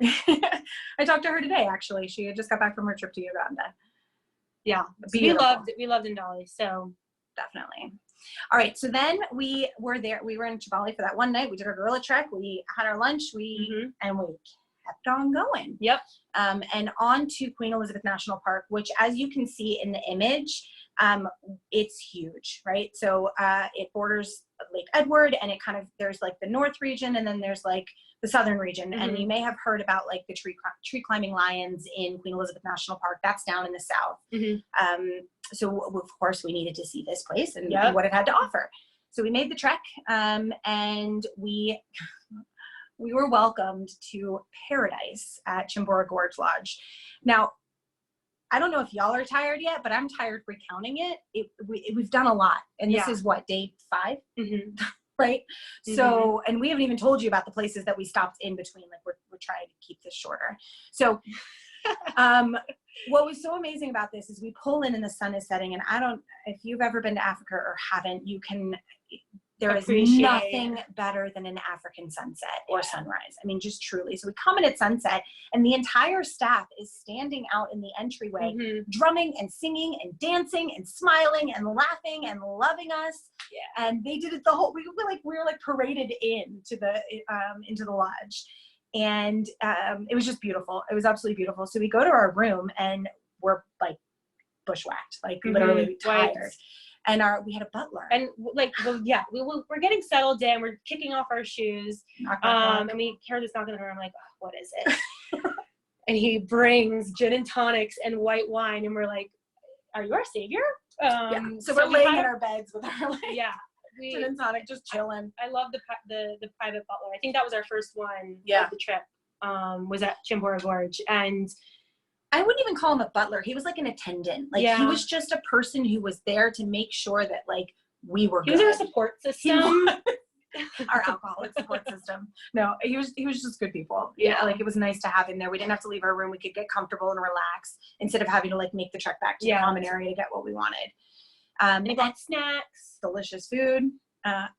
I talked to her today. Actually, she had just got back from her trip to Uganda. Yeah, we loved Ngali. So definitely. All right, so then we were there. We were in Chibali for that one night. We did our gorilla trek. We had our lunch. And we kept on going. Yep. And on to Queen Elizabeth National Park, which, as you can see in the image, it's huge, right? So it borders Lake Edward, and it kind of, there's like the north region, and then there's like the southern region. And you may have heard about like the tree climbing lions in Queen Elizabeth National Park. That's down in the south. So of course we needed to see this place and what it had to offer. So we made the trek, and we were welcomed to paradise at Chimbora Gorge Lodge. Now, I don't know if y'all are tired yet, but I'm tired recounting it. We've done a lot. And this is what, day 5? Right? So, and we haven't even told you about the places that we stopped in between. Like we're trying to keep this shorter. So, what was so amazing about this is we pull in and the sun is setting, and if you've ever been to Africa or haven't, there is nothing better than an African sunset or sunrise. I mean, just truly. So we come in at sunset and the entire staff is standing out in the entryway, drumming and singing and dancing and smiling and laughing and loving us. Yeah. And they did it we were like paraded into the lodge. And it was just beautiful. It was absolutely beautiful. So we go to our room and we're like bushwhacked, like literally tired. And we had a butler. And like, we're getting settled in. We're kicking off our shoes. And we hear this knock on the door. I'm like, oh, what is it? And he brings gin and tonics and white wine. And we're like, are you our savior? So we're laying in our beds with our gin and tonic, just chilling. I love the private butler. I think that was our first one of the trip. Was at Chimbora Gorge. And I wouldn't even call him a butler. He was like an attendant. Like he was just a person who was there to make sure that like we were good. He was our support system. Our alcoholic support system. No, he was just good people. Yeah. Like it was nice to have him there. We didn't have to leave our room. We could get comfortable and relax instead of having to like make the trek back to the common area to get what we wanted. And we got snacks, delicious food.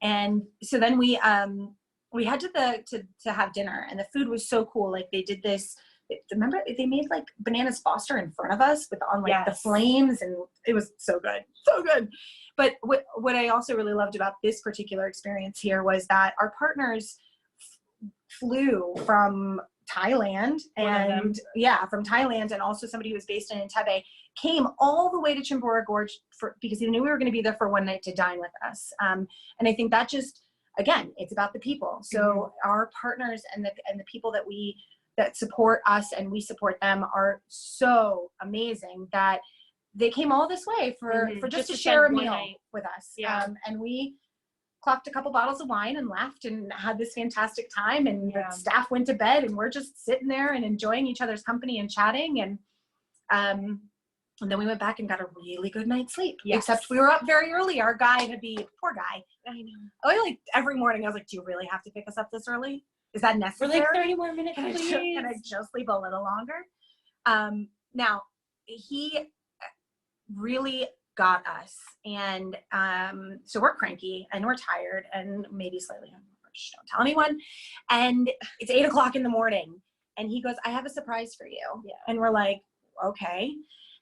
And so then we had to have dinner, and the food was so cool. Like they did this. Remember they made like bananas Foster in front of us on the flames, and it was so good. But what I also really loved about this particular experience here was that our partners flew from Thailand and also somebody who was based in Entebbe came all the way to Chimbora Gorge because he knew we were going to be there for one night to dine with us. And I think that just, again, it's about the people. So our partners and the people that support us and we support them are so amazing that they came all this way for just to share a meal with us. Yeah. And we clocked a couple bottles of wine and laughed and had this fantastic time, and the staff went to bed and we're just sitting there and enjoying each other's company and chatting. And then we went back and got a really good night's sleep. Yes. Except we were up very early. Our guy poor guy. I know. Like every morning I was like, do you really have to pick us up this early? Is that necessary? For like 30 more minutes, please. Can I just sleep a little longer? Now, he really got us. And so we're cranky and we're tired and maybe slightly hungover. Just don't tell anyone. And it's 8 o'clock in the morning. And he goes, I have a surprise for you. Yeah. And we're like, okay.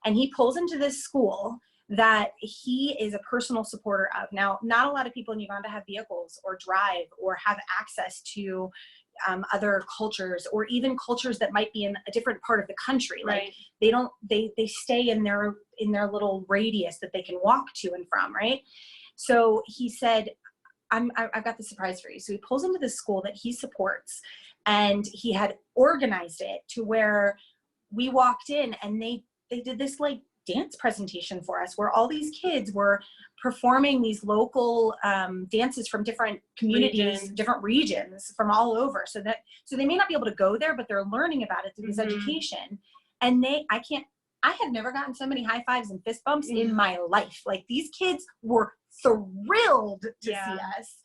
And he pulls into this school that he is a personal supporter of. Now, not a lot of people in Uganda have vehicles or drive or have access to other cultures, or even cultures that might be in a different part of the country. Like they stay in their little radius that they can walk to and from, right? So he said, I've got the surprise for you. So he pulls into this school that he supports, and he had organized it to where we walked in and they did this like dance presentation for us where all these kids were performing these local dances from different communities, different regions from all over. So they may not be able to go there, but they're learning about it through this education. And I have never gotten so many high fives and fist bumps in my life. Like these kids were thrilled to see us.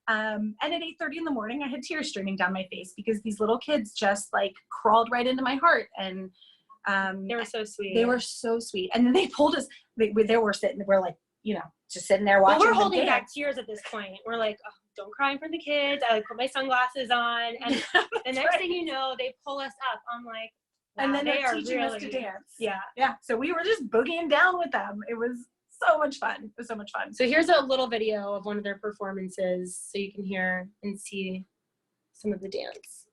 And at 8:30 in the morning, I had tears streaming down my face because these little kids just like crawled right into my heart. And they were so sweet. They were so sweet. And then they pulled us, they were sitting, we're like, just sitting there watching. Well, we're holding back tears at this point. We're like, oh, don't cry in front of the kids. I like put my sunglasses on. And the next thing you know, they pull us up. I'm like, wow, and then they're teaching us to dance. Yeah. Yeah. So we were just boogieing down with them. It was so much fun. It was so much fun. So here's a little video of one of their performances so you can hear and see some of the dance.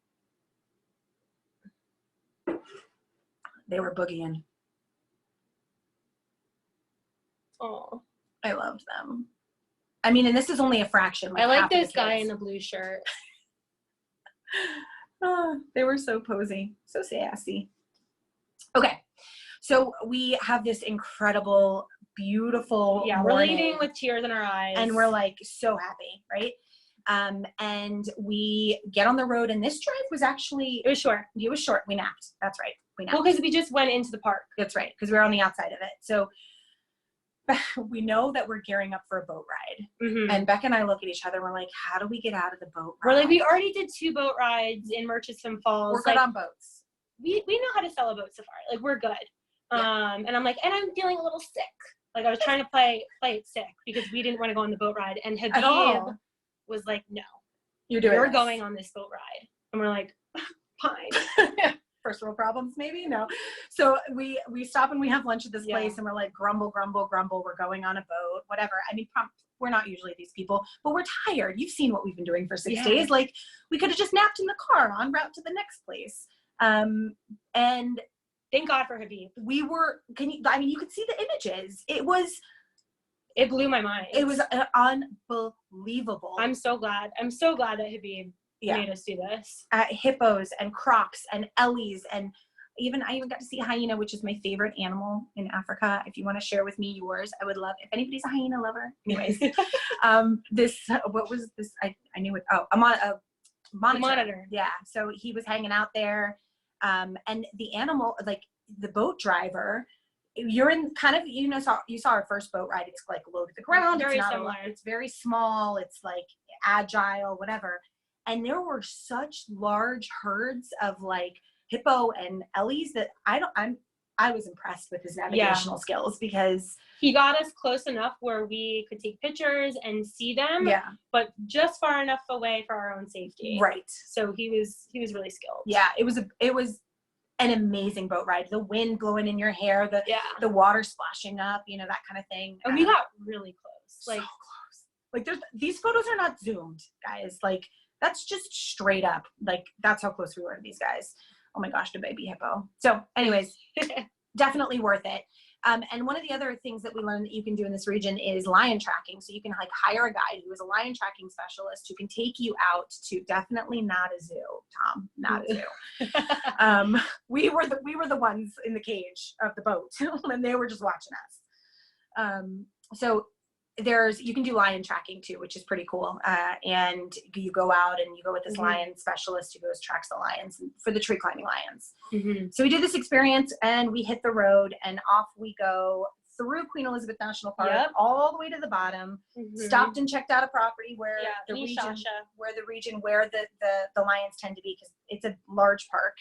They were boogieing. Oh, I loved them. I mean, and this is only a fraction. I like this guy in the blue shirt. Oh, they were so posy, so sassy. Okay, so we have this incredible, beautiful morning. We're leaving with tears in our eyes. And we're like so happy, right? And we get on the road, and this drive was actually, It was short. it was short. We napped. That's right. We napped. Well, because we just went into the park. That's right. Because we were on the outside of it. So we know that we're gearing up for a boat ride. Mm-hmm. And Becca and I look at each other. And we're like, how do we get out of the boat ride? We're like, we already did 2 boat rides in Murchison Falls. We're good on boats. We know how to sell a boat safari. Like, we're good. Yeah. And I'm like, and I'm feeling a little sick. Like, I was trying to play it sick because we didn't want to go on the boat ride. And Habib was like, no, you're going on this boat ride. And we're like, fine. First world problems, maybe? No. So we stop and we have lunch at this place, and we're like, grumble, grumble, grumble. We're going on a boat, whatever. I mean, we're not usually these people, but we're tired. You've seen what we've been doing for 6 days. Like, we could have just napped in the car en route to the next place. And thank God for Habib. You could see the images. It blew my mind. It was unbelievable. I'm so glad that Habib made us do this. Hippos and crocs and ellies, and I even got to see a hyena, which is my favorite animal in Africa. If you want to share with me yours, I would love, if anybody's a hyena lover. Anyways, what was this? I knew it. Oh, a monitor. Yeah. So he was hanging out there. And the animal, like the boat driver, you're in kind of, you saw our first boat ride. It's like low to the ground. Very similar. It's very small. It's like agile, whatever. And there were such large herds of like hippo and ellies that I was impressed with his navigational skills, because he got us close enough where we could take pictures and see them, but just far enough away for our own safety. Right. So he was really skilled. Yeah, it was an amazing boat ride. The wind blowing in your hair, the water splashing up, that kind of thing. And we got really close. So close. Like these photos are not zoomed, guys. Like, that's just straight up. Like, that's how close we were to these guys. Oh my gosh, the baby hippo. So anyways, definitely worth it. And one of the other things that we learned that you can do in this region is lion tracking. So you can like hire a guide who is a lion tracking specialist who can take you out to, definitely not a zoo, Tom, not a zoo. We were the ones in the cage of the boat and they were just watching us. So you can do lion tracking too, which is pretty cool. And you go out and you go with this lion specialist who tracks the lions for the tree climbing lions. So we did this experience and we hit the road and off we go through Queen Elizabeth National Park, all the way to the bottom, stopped and checked out a property where the region where the lions tend to be, because it's a large park.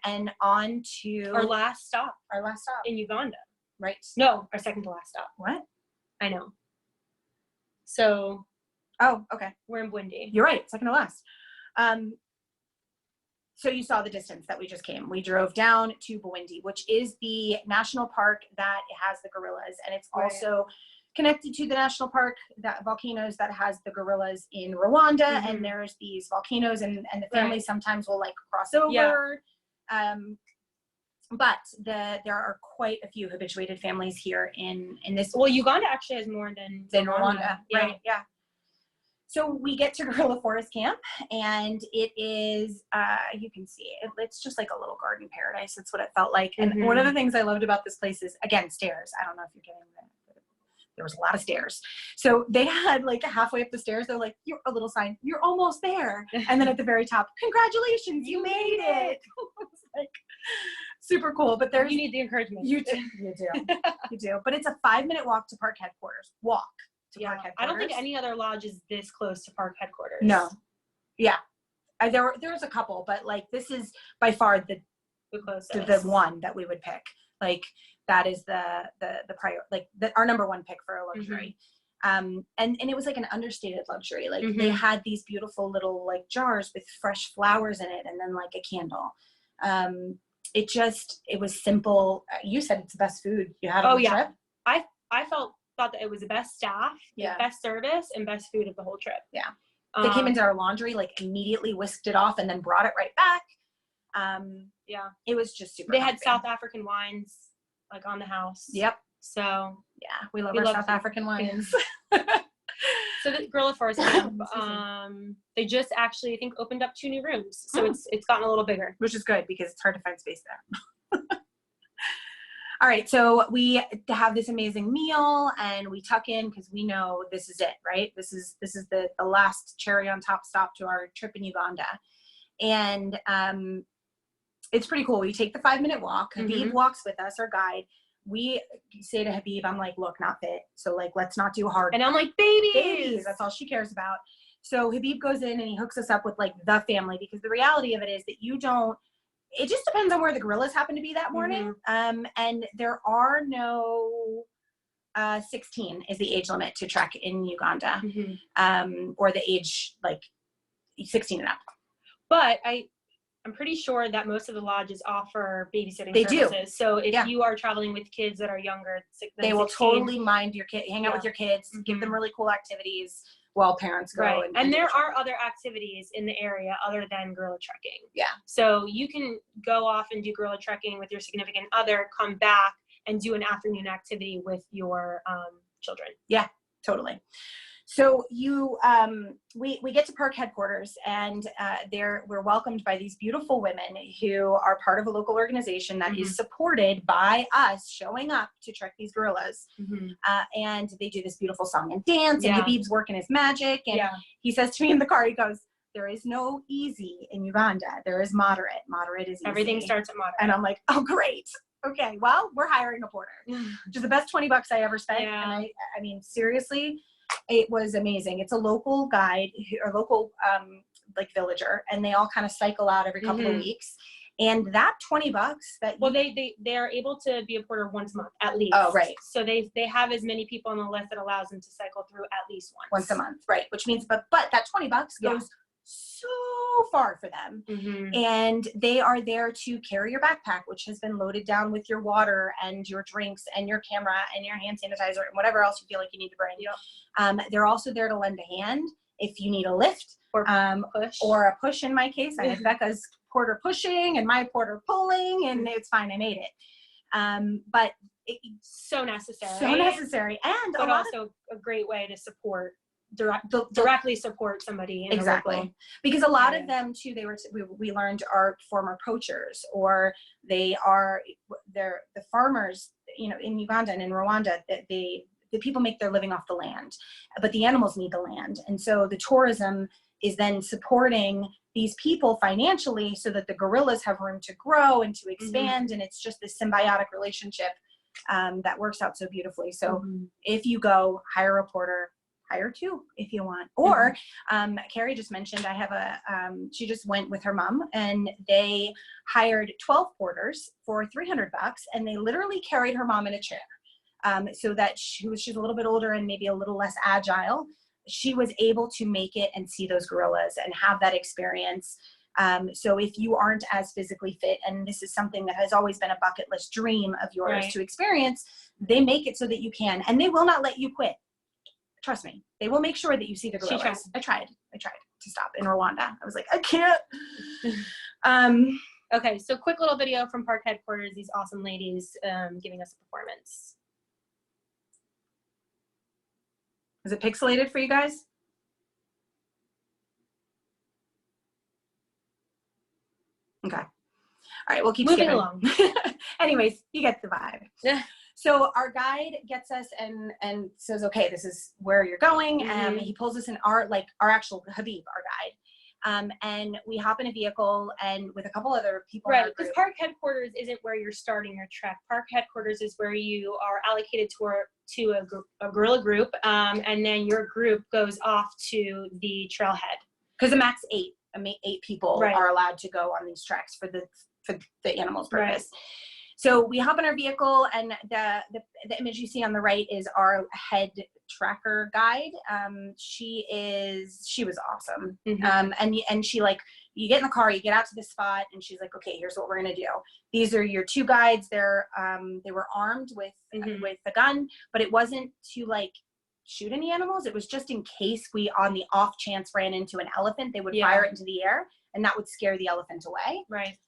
And on to our last stop in Uganda. Right. No, our second to last stop. What? I know. So. Oh, okay. We're in Bwindi. You're right. Second to last. So you saw the distance that we just came. We drove down to Bwindi, which is the national park that has the gorillas. And it's also connected to the national park, volcanoes that has the gorillas in Rwanda. And there's these volcanoes and the families sometimes will like cross over. But there are quite a few habituated families here in this. Well, Uganda actually has more than Rwanda. Right. Yeah. So we get to Gorilla Forest Camp, and it is, you can see it. It's just like a little garden paradise. That's what it felt like. And one of the things I loved about this place is, again, stairs. I don't know if you're getting that. There was a lot of stairs. So they had like halfway up the stairs, they're like, you're a little sign, you're almost there. And then at the very top, congratulations, you made it. It's like super cool. But you need the encouragement. You do. You do. But it's a 5-minute walk to park headquarters. Park headquarters. I don't think any other lodge is this close to park headquarters. No. Yeah. There's a couple, but like this is by far the closest. The one that we would pick. Like that is the prior, like our number one pick for a luxury. And it was like an understated luxury. Like they had these beautiful little like jars with fresh flowers in it, and then like a candle. It was simple. You said it's the best food you had on the trip. I thought that it was the best staff, best service, and best food of the whole trip. Yeah. They came into our laundry, like immediately whisked it off and then brought it right back. It was just super. They had South African wines like on the house. Yep. So yeah, we love our South African wines. So the Gorilla Forest Camp, they just actually, I think, opened up 2 new rooms. So it's gotten a little bigger. Which is good because it's hard to find space there. All right, so we have this amazing meal and we tuck in because we know this is it, right? This is the last cherry on top stop to our trip in Uganda. And it's pretty cool. We take the 5-minute walk. Habib walks with us, our guide. We say to Habib, I'm like, look, not fit. So like, let's not do hard. And I'm like, babies. Babies, that's all she cares about. So Habib goes in and he hooks us up with like the family, because the reality of it is that it just depends on where the gorillas happen to be that morning. And there are no 16 is the age limit to trek in Uganda, or the age like 16 and up. But I'm pretty sure that most of the lodges offer babysitting They services. do. So if you are traveling with kids that are younger than they will 16, totally mind your kid, hang out with your kids, give them really cool activities while parents go. Right. And there are other activities in the area other than gorilla trekking. Yeah. So you can go off and do gorilla trekking with your significant other, come back and do an afternoon activity with your children. Yeah, totally. So we get to park headquarters, and we're welcomed by these beautiful women who are part of a local organization that is supported by us showing up to trek these gorillas. And they do this beautiful song and dance, and Habib's working his magic. And he says to me in the car, he goes, there is no easy in Uganda. There is moderate. Moderate is easy. Everything starts at moderate. And I'm like, oh, great. Okay, well, we're hiring a porter, which is the best $20 I ever spent. Yeah. And I mean, seriously, it was amazing. It's a local guide or local like villager, and they all kind of cycle out every couple of weeks. And that $20 that they are able to be a porter once a month at least. Oh, right. So they have as many people on the list that allows them to cycle through at least once a month, right? Which means, but that $20 goes so far for them. And they are there to carry your backpack, which has been loaded down with your water and your drinks and your camera and your hand sanitizer and whatever else you feel like you need to bring. They're also there to lend a hand if you need a lift or a push. In my case, I had Becca's porter pushing and my porter pulling, and it's fine. I made it. But so necessary. So necessary. And but also a great way to support directly support somebody in because a lot of them too, we learned are former poachers, or they're the farmers, you know, in Uganda and in Rwanda, that the people make their living off the land, but the animals need the land. And so the tourism is then supporting these people financially so that the gorillas have room to grow and to expand. And it's just this symbiotic relationship that works out so beautifully. So if you go, hire a porter, hire two if you want. Or Carrie just mentioned, I have she just went with her mom, and they hired 12 porters for $300, and they literally carried her mom in a chair, so that she's a little bit older and maybe a little less agile. She was able to make it and see those gorillas and have that experience. So if you aren't as physically fit, and this is something that has always been a bucket list dream of yours to experience, they make it so that you can, and they will not let you quit. Trust me, they will make sure that you see the gorillas. I tried to stop in Rwanda. I was like, I can't. Okay, so quick little video from park headquarters, these awesome ladies giving us a performance. Is it pixelated for you guys? Okay. All right, we'll keep moving skipping along. Anyways, you get the vibe. So our guide gets us and says, okay, this is where you're going. He pulls us in our actual Habib, our guide. And we hop in a vehicle and with a couple other people. Right, because park headquarters isn't where you're starting your trek. Park headquarters is where you are allocated to a gorilla group, and then your group goes off to the trailhead. Because the max 8 people are allowed to go on these treks for the animals' purpose. So we hop in our vehicle, and the image you see on the right is our head tracker guide. She was awesome. And she, like, you get in the car, you get out to the spot, and she's like, okay, here's what we're gonna do. These are your two guides. They were armed with a gun, but it wasn't to like shoot any animals. It was just in case we, on the off chance, ran into an elephant, they would fire it into the air, and that would scare the elephant away. Right.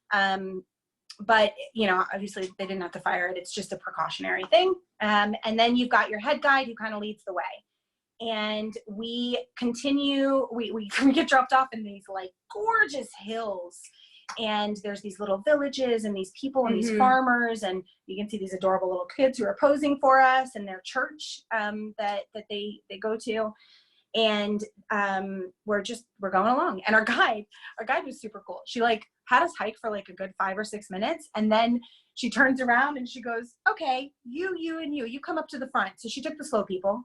But, you know, obviously they didn't have to fire it. It's just a precautionary thing. And then you've got your head guide who kind of leads the way. And we continue, we get dropped off in these like gorgeous hills. And there's these little villages and these people and these farmers, and you can see these adorable little kids who are posing for us, and their church that they go to. And we're going along, and our guide was super cool. She like had us hike for like a good 5 or 6 minutes, and then she turns around and she goes, okay, you come up to the front. So she took the slow people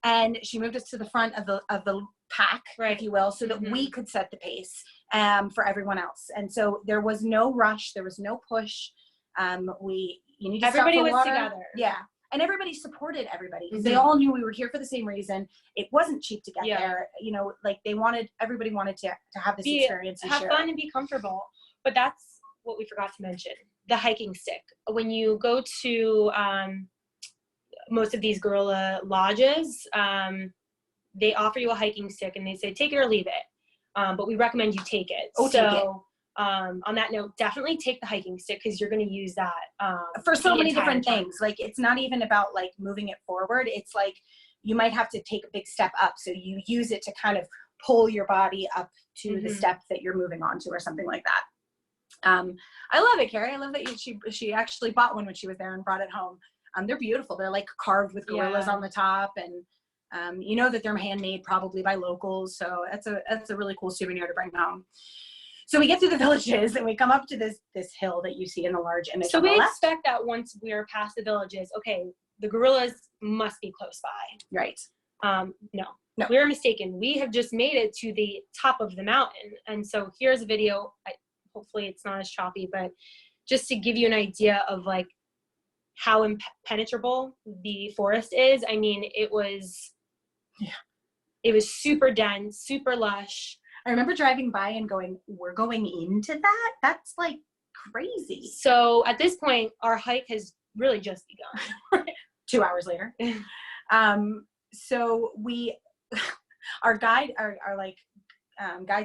and she moved us to the front of the pack, if you will, so that we could set the pace for everyone else. And so there was no rush, there was no push. You need to everybody stop for was water. together. Yeah. And everybody supported everybody because they all knew we were here for the same reason. It wasn't cheap to get there. You know, like everybody wanted to have this experience and have share. fun and be comfortable. But that's what we forgot to mention, the hiking stick. When you go to most of these guerrilla lodges, they offer you a hiking stick and they say, take it or leave it. But we recommend you take it. Take it. On that note, definitely take the hiking stick because you're going to use that for so many different things. Like, it's not even about like moving it forward. It's like you might have to take a big step up, so you use it to kind of pull your body up to the step that you're moving on to, or something like that. I love it, Carrie. I love that she actually bought one when she was there and brought it home. They're beautiful. They're like carved with gorillas on the top, and you know that they're handmade probably by locals. So that's a really cool souvenir to bring home. So we get through the villages and we come up to this hill that you see in the large image. So we expect that once we're past the villages, okay, the gorillas must be close by. Right. No, we were mistaken. We have just made it to the top of the mountain. And so here's a video. Hopefully it's not as choppy, but just to give you an idea of like how impenetrable the forest is. I mean, it was super dense, super lush. I remember driving by and going, we're going into that? That's like crazy. So at this point, our hike has really just begun. 2 hours later. So our guides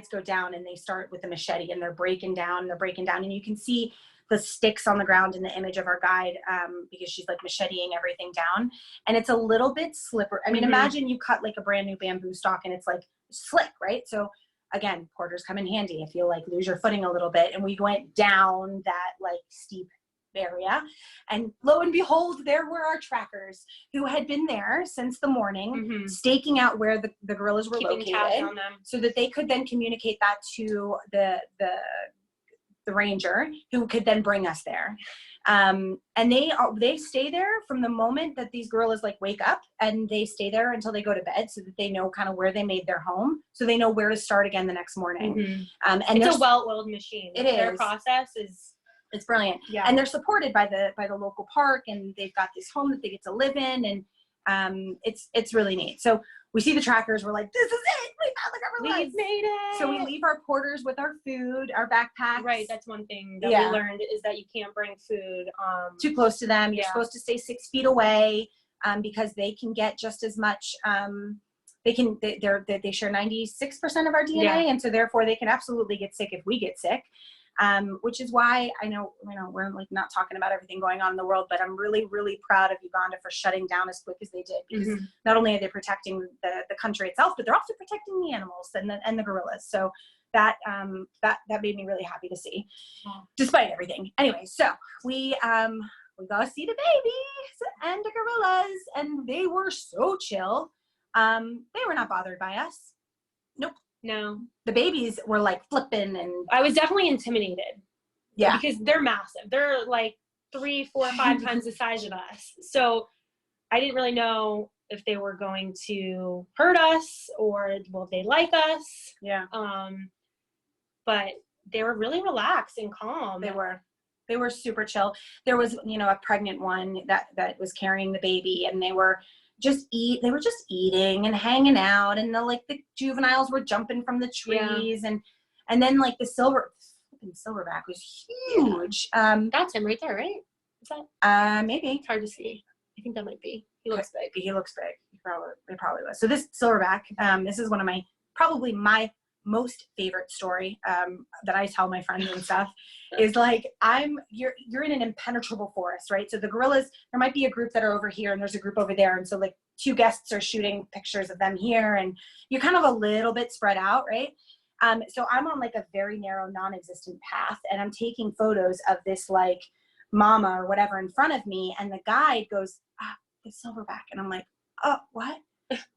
go down and they start with a machete and they're breaking down and you can see the sticks on the ground in the image of our guide because she's like macheteing everything down, and it's a little bit slippery. I mean, imagine you cut like a brand new bamboo stalk and it's like slick, right? So again, porters come in handy if you like lose your footing a little bit. And we went down that like steep area, and lo and behold, there were our trackers who had been there since the morning, staking out where the gorillas were located, on them, so that they could then communicate that to the ranger, who could then bring us there. And they stay there from the moment that these gorillas like wake up, and they stay there until they go to bed, so that they know kind of where they made their home, so they know where to start again the next morning. And it's a well-oiled machine. Their is. Process is, it's brilliant. Yeah. And they're supported by the local park, and they've got this home that they get to live in, and it's really neat. So we see the trackers, we're like, this is it, we found the gorillas. We've made it. So we leave our porters with our food, our backpacks. Right, that's one thing that we learned, is that you can't bring food too close to them. You're supposed to stay 6 feet away, because they can get just as much. They share 96% of our DNA, and so therefore they can absolutely get sick if we get sick. Which is why I know we're like not talking about everything going on in the world, but I'm really, really proud of Uganda for shutting down as quick as they did, because not only are they protecting the country itself, but they're also protecting the animals and the gorillas. So that made me really happy to see, despite everything. Anyway, so we go see the babies and the gorillas, and they were so chill. They were not bothered by us. Nope. No. The babies were like flipping, and I was definitely intimidated. Yeah. Because they're massive. They're like 3, 4, 5 times the size of us. So I didn't really know if they were going to hurt us or will they like us. Yeah. But they were really relaxed and calm. They were super chill. There was, a pregnant one that was carrying the baby, and they were just eating and hanging out, and the juveniles were jumping from the trees, and then like the silverback was huge. That's him right there, right? Is that maybe? It's hard to see. I think that might be. He looks big. He looks big. He probably was. So this silverback, this is one of probably my most favorite story that I tell my friends and stuff, is like, you're in an impenetrable forest, right? So the gorillas, there might be a group that are over here and there's a group over there, and so like 2 guests are shooting pictures of them here, and you're kind of a little bit spread out, right? So I'm on like a very narrow, non-existent path, and I'm taking photos of this like mama or whatever in front of me, and the guide goes, the silverback. And I'm like, oh, what?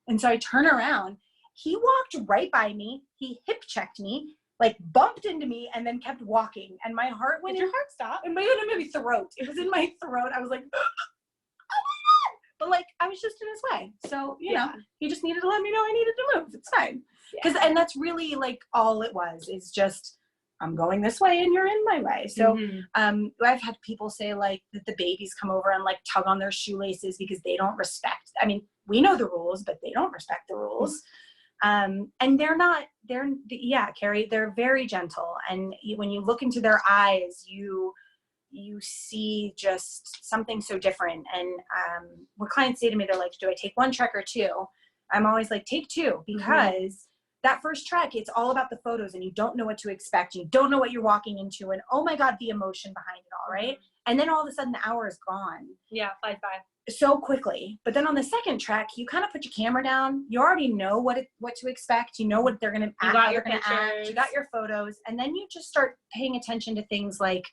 And so I turn around. He walked right by me. He hip checked me, like bumped into me, and then kept walking. And my heart went Did your heart stop? in my throat. It was in my throat. I was like, oh my God. But like, I was just in his way. So, you know, he just needed to let me know I needed to move. It's fine. And that's really like all it was, is just, I'm going this way and you're in my way. So I've had people say like that the babies come over and like tug on their shoelaces because they don't respect. I mean, we know the rules, but they don't respect the rules. And Carrie, they're very gentle. And when you look into their eyes, you see just something so different. And when clients say to me, they're like, do I take one trek or two? I'm always like, take two, because that first trek, it's all about the photos, and you don't know what to expect. You don't know what you're walking into, and oh my God, the emotion behind it all, right? And then all of a sudden the hour is gone. Yeah, flies by so quickly. But then on the second trek, you kind of put your camera down. You already know what to expect. You know what they're going to act. You got your pictures. You got your photos, and then you just start paying attention to things like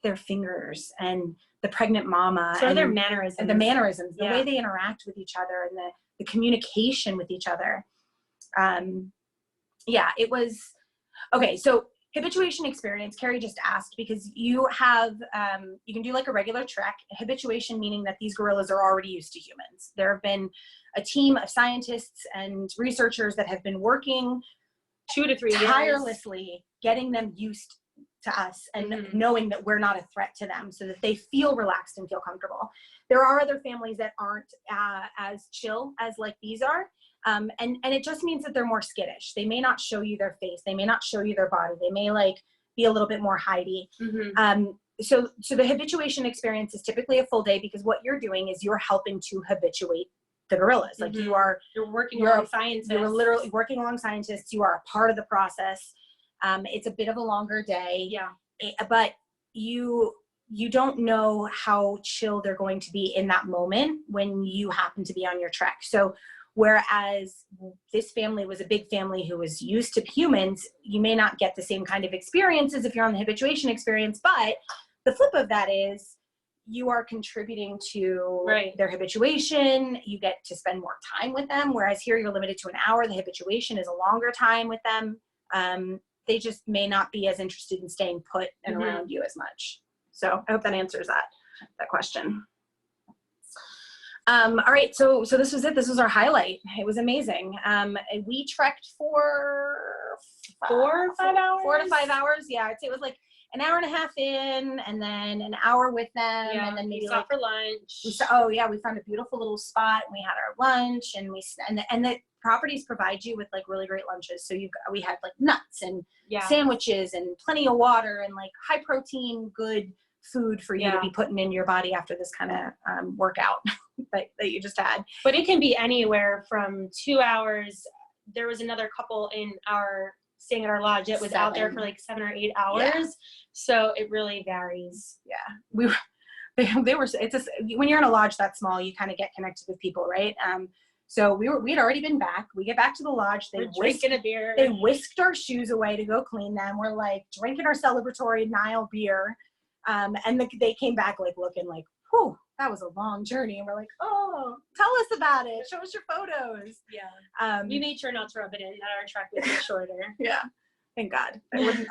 their fingers and the pregnant mama, so and their mannerisms, and the way they interact with each other, and the communication with each other. It was okay. So habituation experience, Carrie just asked, because you have, you can do like a regular trek. Habituation meaning that these gorillas are already used to humans. There have been a team of scientists and researchers that have been working 2 to 3 years tirelessly, getting them used to us and knowing that we're not a threat to them, so that they feel relaxed and feel comfortable. There are other families that aren't as chill as like these are. And it just means that they're more skittish. They may not show you their face. They may not show you their body. They may like be a little bit more hidey. So the habituation experience is typically a full day, because what you're doing is you're helping to habituate the gorillas. Like you're working along scientists. You're literally working along scientists. You are a part of the process. It's a bit of a longer day. But you don't know how chill they're going to be in that moment when you happen to be on your trek. So whereas this family was a big family who was used to humans, you may not get the same kind of experiences if you're on the habituation experience. But the flip of that is you are contributing to their habituation. You get to spend more time with them. Whereas here you're limited to an hour. The habituation is a longer time with them. They just may not be as interested in staying put and around you as much. So I hope that answers that question. All right, so this was it. This was our highlight. It was amazing. We trekked for 4 to 5 hours. 4 to 5 hours. Yeah, I'd say it was like an hour and a half in, and then an hour with them, and then maybe stopped for lunch. We found a beautiful little spot, and we had our lunch, and the properties provide you with like really great lunches. So we had like nuts and sandwiches and plenty of water and like high protein, good food for you to be putting in your body after this kind of workout that you just had. But it can be anywhere from 2 hours. There was another couple staying at our lodge that was out there for like 7 or 8 hours. So it really varies. When you're in a lodge that small, you kind of get connected with people, right? So we had already been back. We get back to the lodge. We're drinking a beer. They whisked our shoes away to go clean them. We're like drinking our celebratory Nile beer. And they came back like looking like, whew, that was a long journey. And we're like, oh, tell us about it. Show us your photos. We made sure not to rub it in that our trek was shorter. Thank God.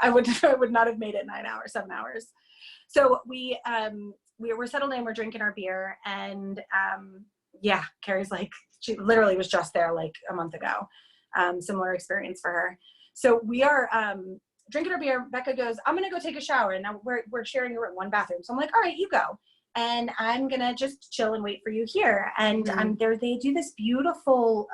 I would not have made it 9 hours, 7 hours. So we were settled in, we're drinking our beer, and Carrie's like, she literally was just there like a month ago. Similar experience for her. So we are drinking our beer. Becca goes, I'm gonna go take a shower, and now we're sharing a room, one bathroom. So I'm like, all right, you go, and I'm gonna just chill and wait for you here. And they do this beautiful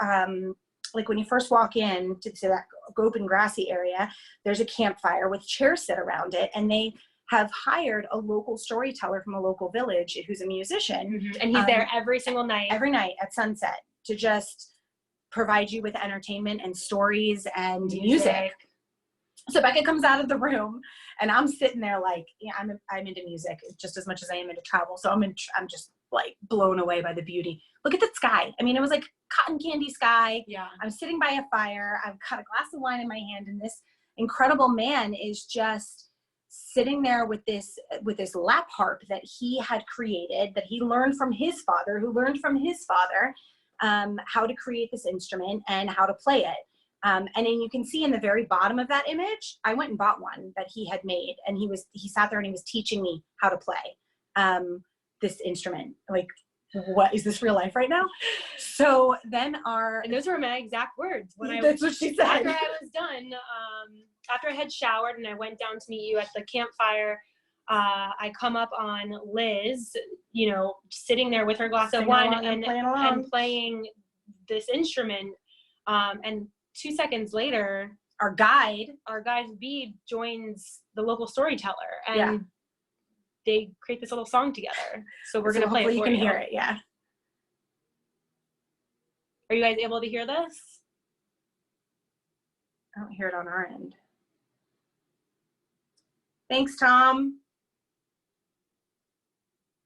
like when you first walk in to that open grassy area, there's a campfire with chairs set around it, and they have hired a local storyteller from a local village who's a musician. And he's there every single night. Every night at sunset to just provide you with entertainment and stories and music. So Becca comes out of the room, and I'm sitting there like, I'm into music just as much as I am into travel. So I'm just like blown away by the beauty. Look at the sky. I mean, it was like cotton candy sky. I'm sitting by a fire. I've got a glass of wine in my hand, and incredible man is just sitting there with this lap harp that he had created, that he learned from his father, who learned from his father, how to create this instrument and how to play it. And then you can see in the very bottom of that image, I went and bought one that he had made, and he sat there and he was teaching me how to play this instrument. Like, what is this real life right now? So then and those were my exact words when that's what she said. After I was done, after I had showered and I went down to meet you at the campfire, I come up on Liz, you know, sitting there with her glass of wine and playing this instrument. And 2 seconds later, our guide Bee joins the local storyteller, and they create this little song together. So we're gonna play it for you. You can hear it, yeah. Are you guys able to hear this? I don't hear it on our end. Thanks, Tom.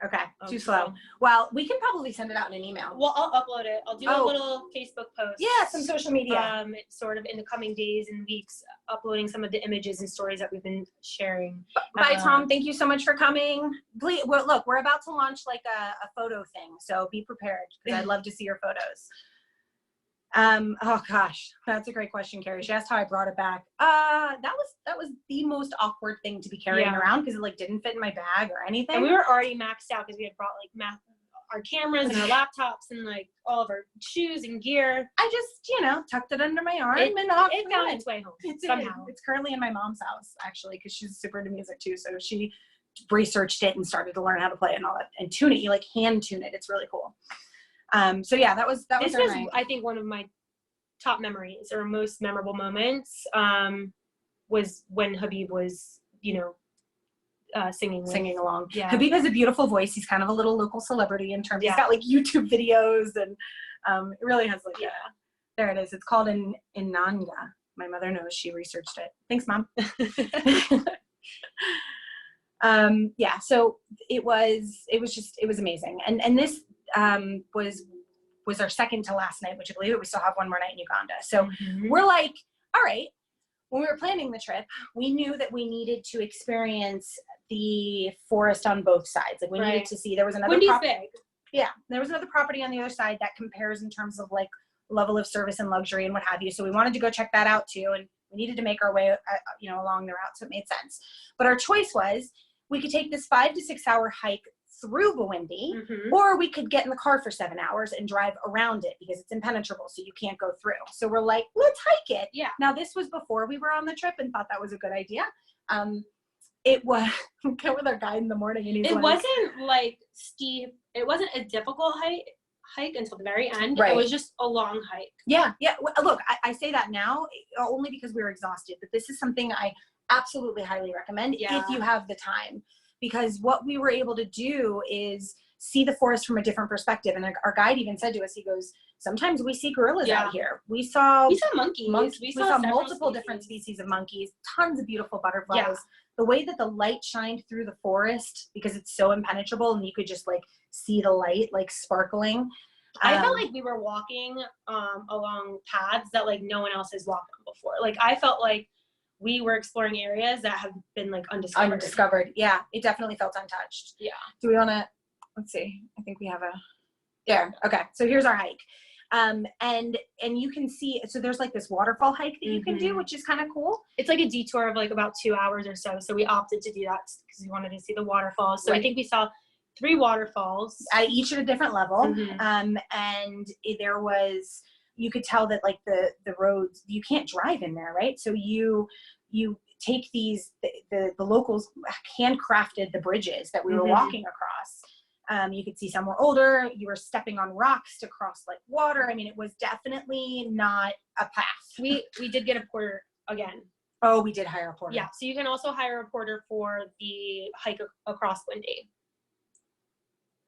Okay, too slow. Well, we can probably send it out in an email. Well, I'll upload it. I'll do a little Facebook post. Yeah, some social media. Sort of in the coming days and weeks, uploading some of the images and stories that we've been sharing. Bye, Tom. Thank you so much for coming. Please, look, we're about to launch like a photo thing, so be prepared because I'd love to see your photos. Oh gosh, that's a great question, Carrie. She asked how I brought it back. That was the most awkward thing to be carrying around because it like didn't fit in my bag or anything. And we were already maxed out because we had brought like our cameras and our laptops and like all of our shoes and gear. I just, you know, tucked it under my arm and off. It found its way home somehow. It's currently in my mom's house actually because she's super into music too. So she researched it and started to learn how to play it and all that and tune it. You like hand tune it. It's really cool. So yeah, that was I think one of my top memories or most memorable moments was when Habib was, you know, singing along. Yeah. Habib has a beautiful voice. He's kind of a little local celebrity in terms. He's got like YouTube videos and it really has like there it is. It's called Inanga. My mother knows. She researched it. Thanks, Mom. Yeah. So it was amazing. And this was our second to last night, which I believe we still have one more night in Uganda. So we're like, all right, when we were planning the trip, we knew that we needed to experience the forest on both sides. Like we needed to see, there was another property. Yeah, there was another property on the other side that compares in terms of like level of service and luxury and what have you. So we wanted to go check that out too. And we needed to make our way, you know, along the route. So it made sense. But our choice was we could take this 5 to 6 hour hike through Buwindi, or we could get in the car for 7 hours and drive around it because it's impenetrable, so you can't go through. So we're like, let's hike it. Yeah. Now this was before we were on the trip and thought that was a good idea. It was, we go with our guide in the morning and he's it wasn't like steep. It wasn't a difficult hike until the very end. Right. It was just a long hike. Yeah. Yeah. Look, I say that now only because we were exhausted, but this is something I absolutely highly recommend if you have the time. Because what we were able to do is see the forest from a different perspective. And our guide even said to us, he goes, sometimes we see gorillas out here. We saw monkeys. We saw multiple different species of monkeys, tons of beautiful butterflies. Yeah. The way that the light shined through the forest, because it's so impenetrable and you could just like see the light like sparkling. I felt like we were walking along paths that like no one else has walked on before. Like I felt like we were exploring areas that have been like undiscovered. Yeah, it definitely felt untouched. Yeah. Do we want to, let's see, I think we have there. Okay, so here's our hike. And you can see, so there's like this waterfall hike that you can do, which is kind of cool. It's like a detour of like about 2 hours or so. So we opted to do that because we wanted to see the waterfalls. So I think we saw 3 waterfalls. Each at a different level. And there was, you could tell that like the roads, you can't drive in there, right? So you take these, the locals handcrafted the bridges that we were walking across. You could see some were older. You were stepping on rocks to cross like water. I mean, it was definitely not a path. We did get a porter again. Oh, we did hire a porter. Yeah, so you can also hire a porter for the hike across Buwindi.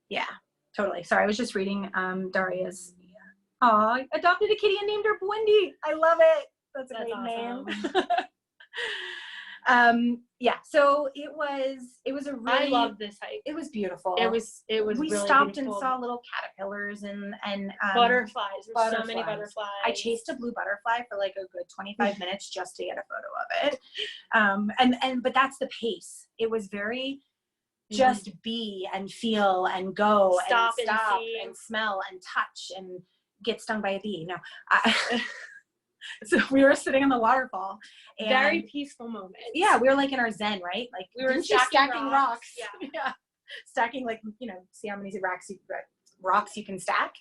Yeah, totally. Sorry, I was just reading Daria's. Oh, I adopted a kitty and named her Buwindi. I love it. That's a great awesome name. Yeah, so it was a really, I love this hike. It was beautiful. It was we really stopped beautiful. and saw little caterpillars and butterflies. There's so many butterflies. I chased a blue butterfly for like a good 25 minutes just to get a photo of it. But that's the pace. It was very just be and feel and go stop and stop see. and smell and touch and get stung by a bee. No, so we were sitting on the waterfall. And very peaceful moment. Yeah, we were like in our zen, right? Like we were stacking rocks. Yeah. Stacking, like, see how many rocks you can stack.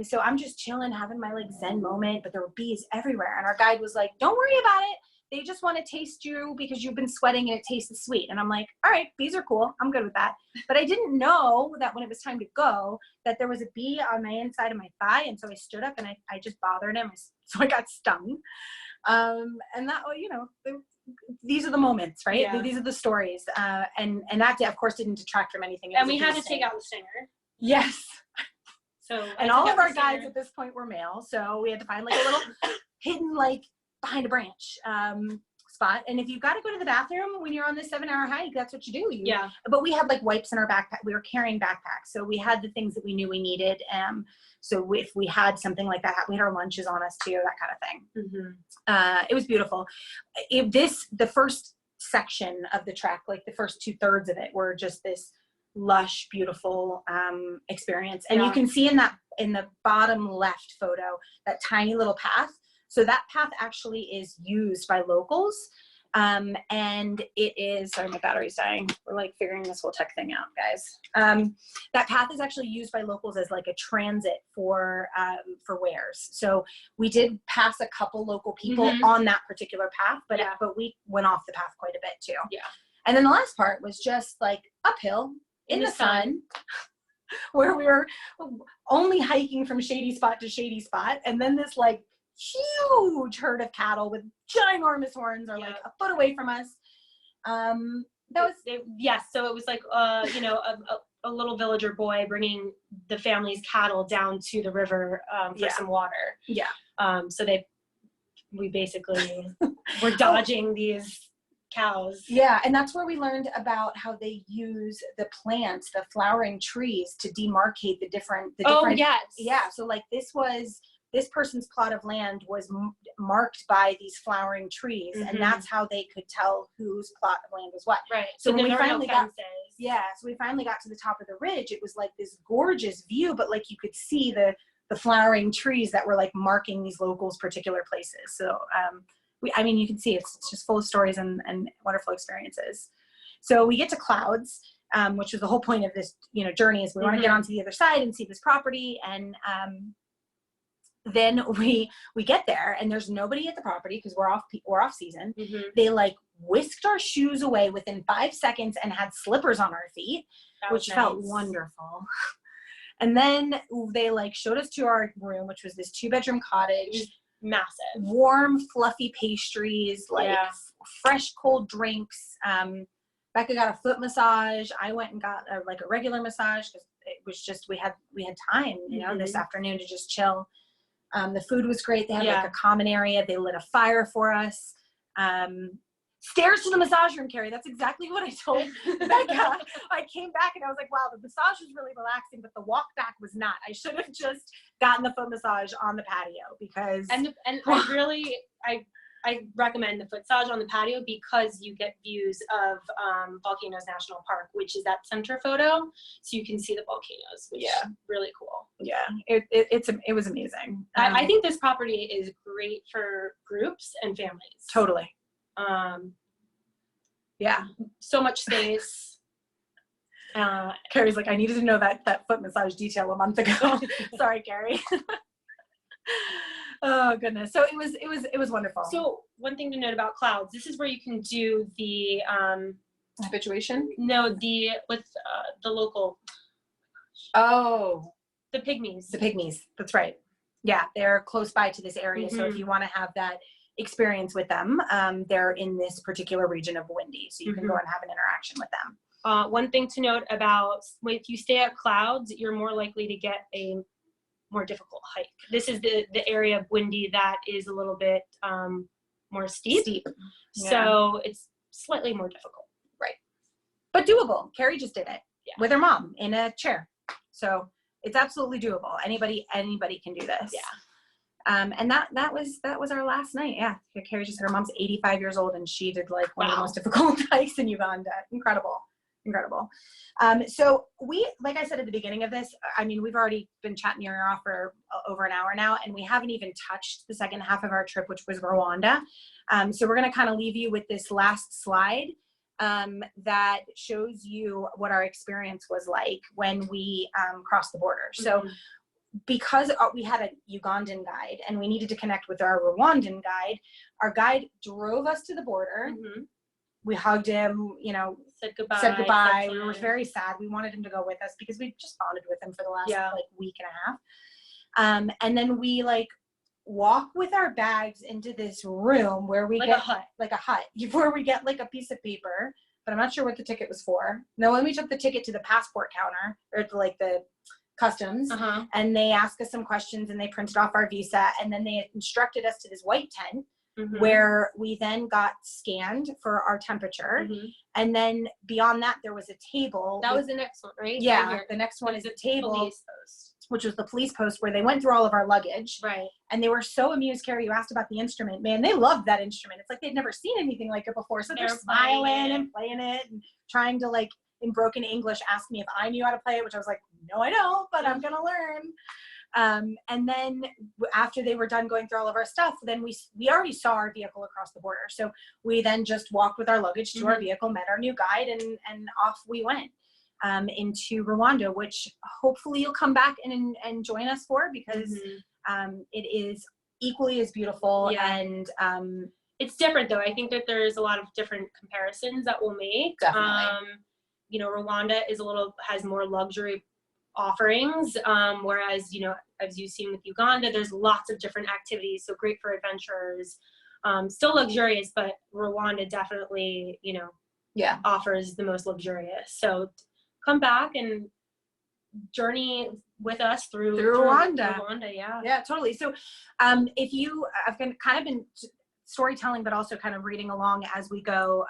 So I'm just chilling, having my like zen moment, but there were bees everywhere. And our guide was like, don't worry about it. They just want to taste you because you've been sweating and it tastes sweet. And I'm like, all right, bees are cool. I'm good with that. But I didn't know that when it was time to go, that there was a bee on my inside of my thigh. And so I stood up and I just bothered him. So I got stung. And that, these are the moments, right? Yeah. These are the stories. And that, of course, didn't detract from anything. And we had to take out the stinger. Yes. So, and all of our guides at this point were male. So we had to find like a little hidden, like, behind a branch spot. And if you've got to go to the bathroom when you're on this 7-hour hike, that's what you do. Yeah. But we had like wipes in our backpack. We were carrying backpacks. So we had the things that we knew we needed. So if we had something like that, we had our lunches on us too, that kind of thing. It was beautiful. The first section of the trek, like the first 2/3 of it, were just this lush, beautiful experience. And you can see in the bottom left photo, that tiny little path. So that path actually is used by locals. And it is, sorry, my battery's dying. We're like figuring this whole tech thing out, guys. That path is actually used by locals as like a transit for wares. So we did pass a couple local people on that particular path, but we went off the path quite a bit too. Yeah. And then the last part was just like uphill in the sun where we were only hiking from shady spot to shady spot. And then this like huge herd of cattle with ginormous horns are like a foot away from us. So it was like a little villager boy bringing the family's cattle down to the river for some water. So we basically were dodging these cows. Yeah, and that's where we learned about how they use the plants, the flowering trees, to demarcate the different. Oh yes. Yeah. So like this person's plot of land was marked by these flowering trees, and that's how they could tell whose plot of land was what. Right. So when we finally got, so we finally got to the top of the ridge, it was like this gorgeous view, but like you could see the flowering trees that were like marking these locals' particular places. So you can see it's just full of stories and wonderful experiences. So we get to clouds, which was the whole point of this, journey, is we want to get onto the other side and see this property. And then we get there and there's nobody at the property because we're off season. They like whisked our shoes away within 5 seconds and had slippers on our feet, which felt wonderful. And then they like showed us to our room, which was this 2-bedroom cottage. Massive. Warm, fluffy pastries, like fresh cold drinks. Becca got a foot massage. I went and got a regular massage because it was just we had time, this afternoon to just chill. The food was great. They had like a common area. They lit a fire for us. Stairs to the massage room, Carrie. That's exactly what I told Becca. I came back and I was like, wow, the massage was really relaxing, but the walk back was not. I should have just gotten the foot massage on the patio because... And I recommend the foot massage on the patio because you get views of Volcanoes National Park, which is that center photo. So you can see the volcanoes, which is really cool. Yeah, it was amazing. I think this property is great for groups and families. Totally. So much space. Carrie's like, I needed to know that foot massage detail a month ago. Sorry, Carrie. Oh goodness. So it was wonderful. So one thing to note about clouds, this is where you can do the habituation? No, with the local. Oh. The pygmies. The pygmies. That's right. Yeah, they're close by to this area. So if you want to have that experience with them, they're in this particular region of Windy. So you can go and have an interaction with them. One thing to note about, if you stay at clouds, you're more likely to get a more difficult hike. This is the area of Windy that is a little bit more steep. Yeah. So it's slightly more difficult. Right. But doable. Carrie just did it with her mom in a chair. So it's absolutely doable. Anybody can do this. And that was our last night. Yeah. Carrie just said her mom's 85 years old and she did like one of the most difficult hikes in Uganda. Incredible. So like I said at the beginning of this, I mean, we've already been chatting your ear off for over an hour now, and we haven't even touched the second half of our trip, which was Rwanda. So we're going to kind of leave you with this last slide that shows you what our experience was like when we crossed the border. So because we had a Ugandan guide and we needed to connect with our Rwandan guide, our guide drove us to the border. We hugged him, you know, said goodbye. We were very sad. We wanted him to go with us because we just bonded with him for the last like week and a half. And then we like walk with our bags into this room where we get like a hut where we get like a piece of paper, but I'm not sure what the ticket was for. No, when we took the ticket to the passport counter or to like the customs, and they asked us some questions and they printed off our visa, and then they instructed us to this white tent where we then got scanned for our temperature. And then beyond that, there was a table. That was the next one, right? Yeah, right, the next one is a table, police post, which was the police post where they went through all of our luggage. Right. And they were so amused, Carrie, you asked about the instrument. Man, they loved that instrument. It's like they'd never seen anything like it before. So they're smiling and playing it and trying to, like, in broken English, ask me if I knew how to play it, which I was like, no, I don't, but I'm going to learn. And then after they were done going through all of our stuff, then we already saw our vehicle across the border. So we then just walked with our luggage to our vehicle, met our new guide, and off we went into Rwanda, which hopefully you'll come back and join us for, because it is equally as beautiful. And it's different though. I think that there's a lot of different comparisons that we'll make. Definitely. You know, Rwanda has more luxury offerings, whereas, you know, as you've seen with Uganda, there's lots of different activities, so great for adventurers, still luxurious, but Rwanda definitely, you know, offers the most luxurious. So come back and journey with us through Rwanda. Yeah, totally. So if you, I've been storytelling, but also kind of reading along as we go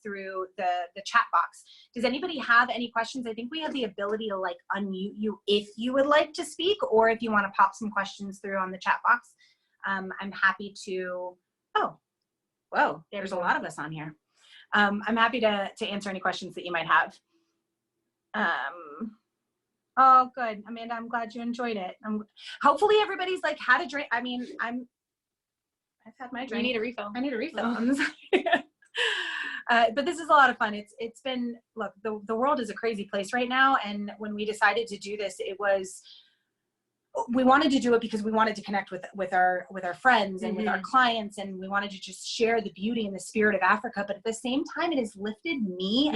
through the chat box. Does anybody have any questions? I think we have the ability to like unmute you if you would like to speak, or if you want to pop some questions through on the chat box. I'm happy to, whoa, there's a lot of us on here. I'm happy to answer any questions that you might have. Oh, good. Amanda, I'm glad you enjoyed it. Hopefully everybody's like had a drink. I mean, I've had my drink. You need a refill. I need a refill. But this is a lot of fun. It's been, look, the world is a crazy place right now. And when we decided to do this, we wanted to do it because we wanted to connect with our friends and with our clients, and we wanted to just share the beauty and the spirit of Africa. But at the same time, it has lifted me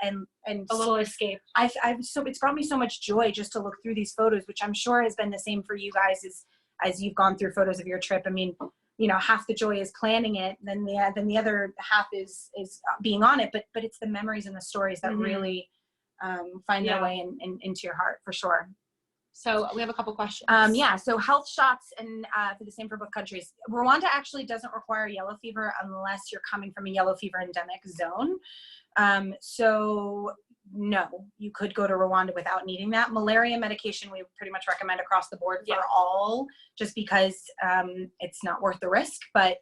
and a little escape. It's brought me so much joy just to look through these photos, which I'm sure has been the same for you guys as you've gone through photos of your trip. I mean, you know, half the joy is planning it, then the other half is being on it, but it's the memories and the stories that really find their way into your heart, for sure. So we have a couple questions. So health shots, and for the same for both countries. Rwanda actually doesn't require yellow fever unless you're coming from a yellow fever endemic zone. So no, you could go to Rwanda without needing that. Malaria medication we pretty much recommend across the board for all, just because it's not worth the risk. But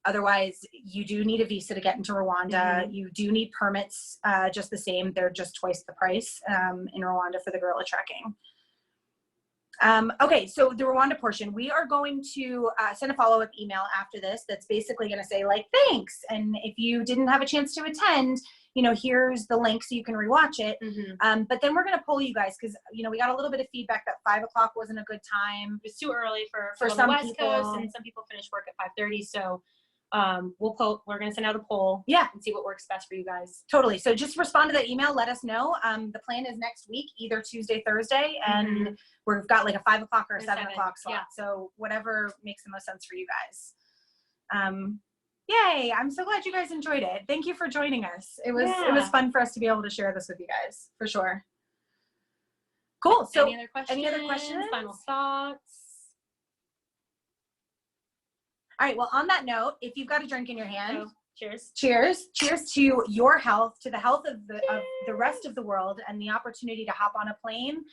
otherwise, you do need a visa to get into Rwanda. You do need permits, just the same. They're just twice the price in Rwanda for the gorilla trekking. Okay, so the Rwanda portion, we are going to send a follow-up email after this that's basically going to say, like, thanks. And if you didn't have a chance to attend, you know, here's the link so you can rewatch it. But then we're going to poll you guys because, you know, we got a little bit of feedback that 5 o'clock wasn't a good time. It was too early for some West people. Coast, and some people finish work at 5:30. So we're going to send out a poll and see what works best for you guys. Totally. So just respond to that email. Let us know. The plan is next week, either Tuesday, Thursday, and we've got like a 5 o'clock or a 7 o'clock slot. So whatever makes the most sense for you guys. Yay. I'm so glad you guys enjoyed it. Thank you for joining us. It was fun for us to be able to share this with you guys, for sure. Cool. So any other questions? Final thoughts? All right. Well, on that note, if you've got a drink in your hand, cheers. Cheers. Cheers to your health, to the health of the rest of the world, and the opportunity to hop on a plane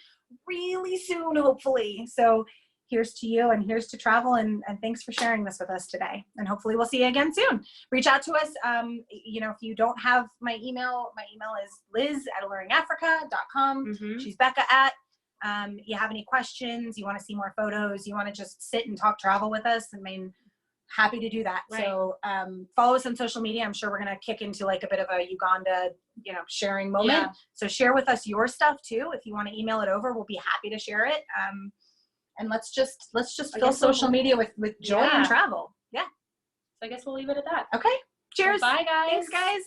really soon, hopefully. So here's to you, and here's to travel, and thanks for sharing this with us today. And hopefully we'll see you again soon. Reach out to us. If you don't have my email is liz@alluringafrica.com. She's Becca at. You have any questions, you want to see more photos, you want to just sit and talk travel with us, I mean, happy to do that. Right. So follow us on social media. I'm sure we're going to kick into like a bit of a Uganda, sharing moment. Yeah. So share with us your stuff too. If you want to email it over, we'll be happy to share it. And let's just fill social media with joy and travel. Yeah. So I guess we'll leave it at that. Okay. Cheers. Well, bye guys. Thanks guys.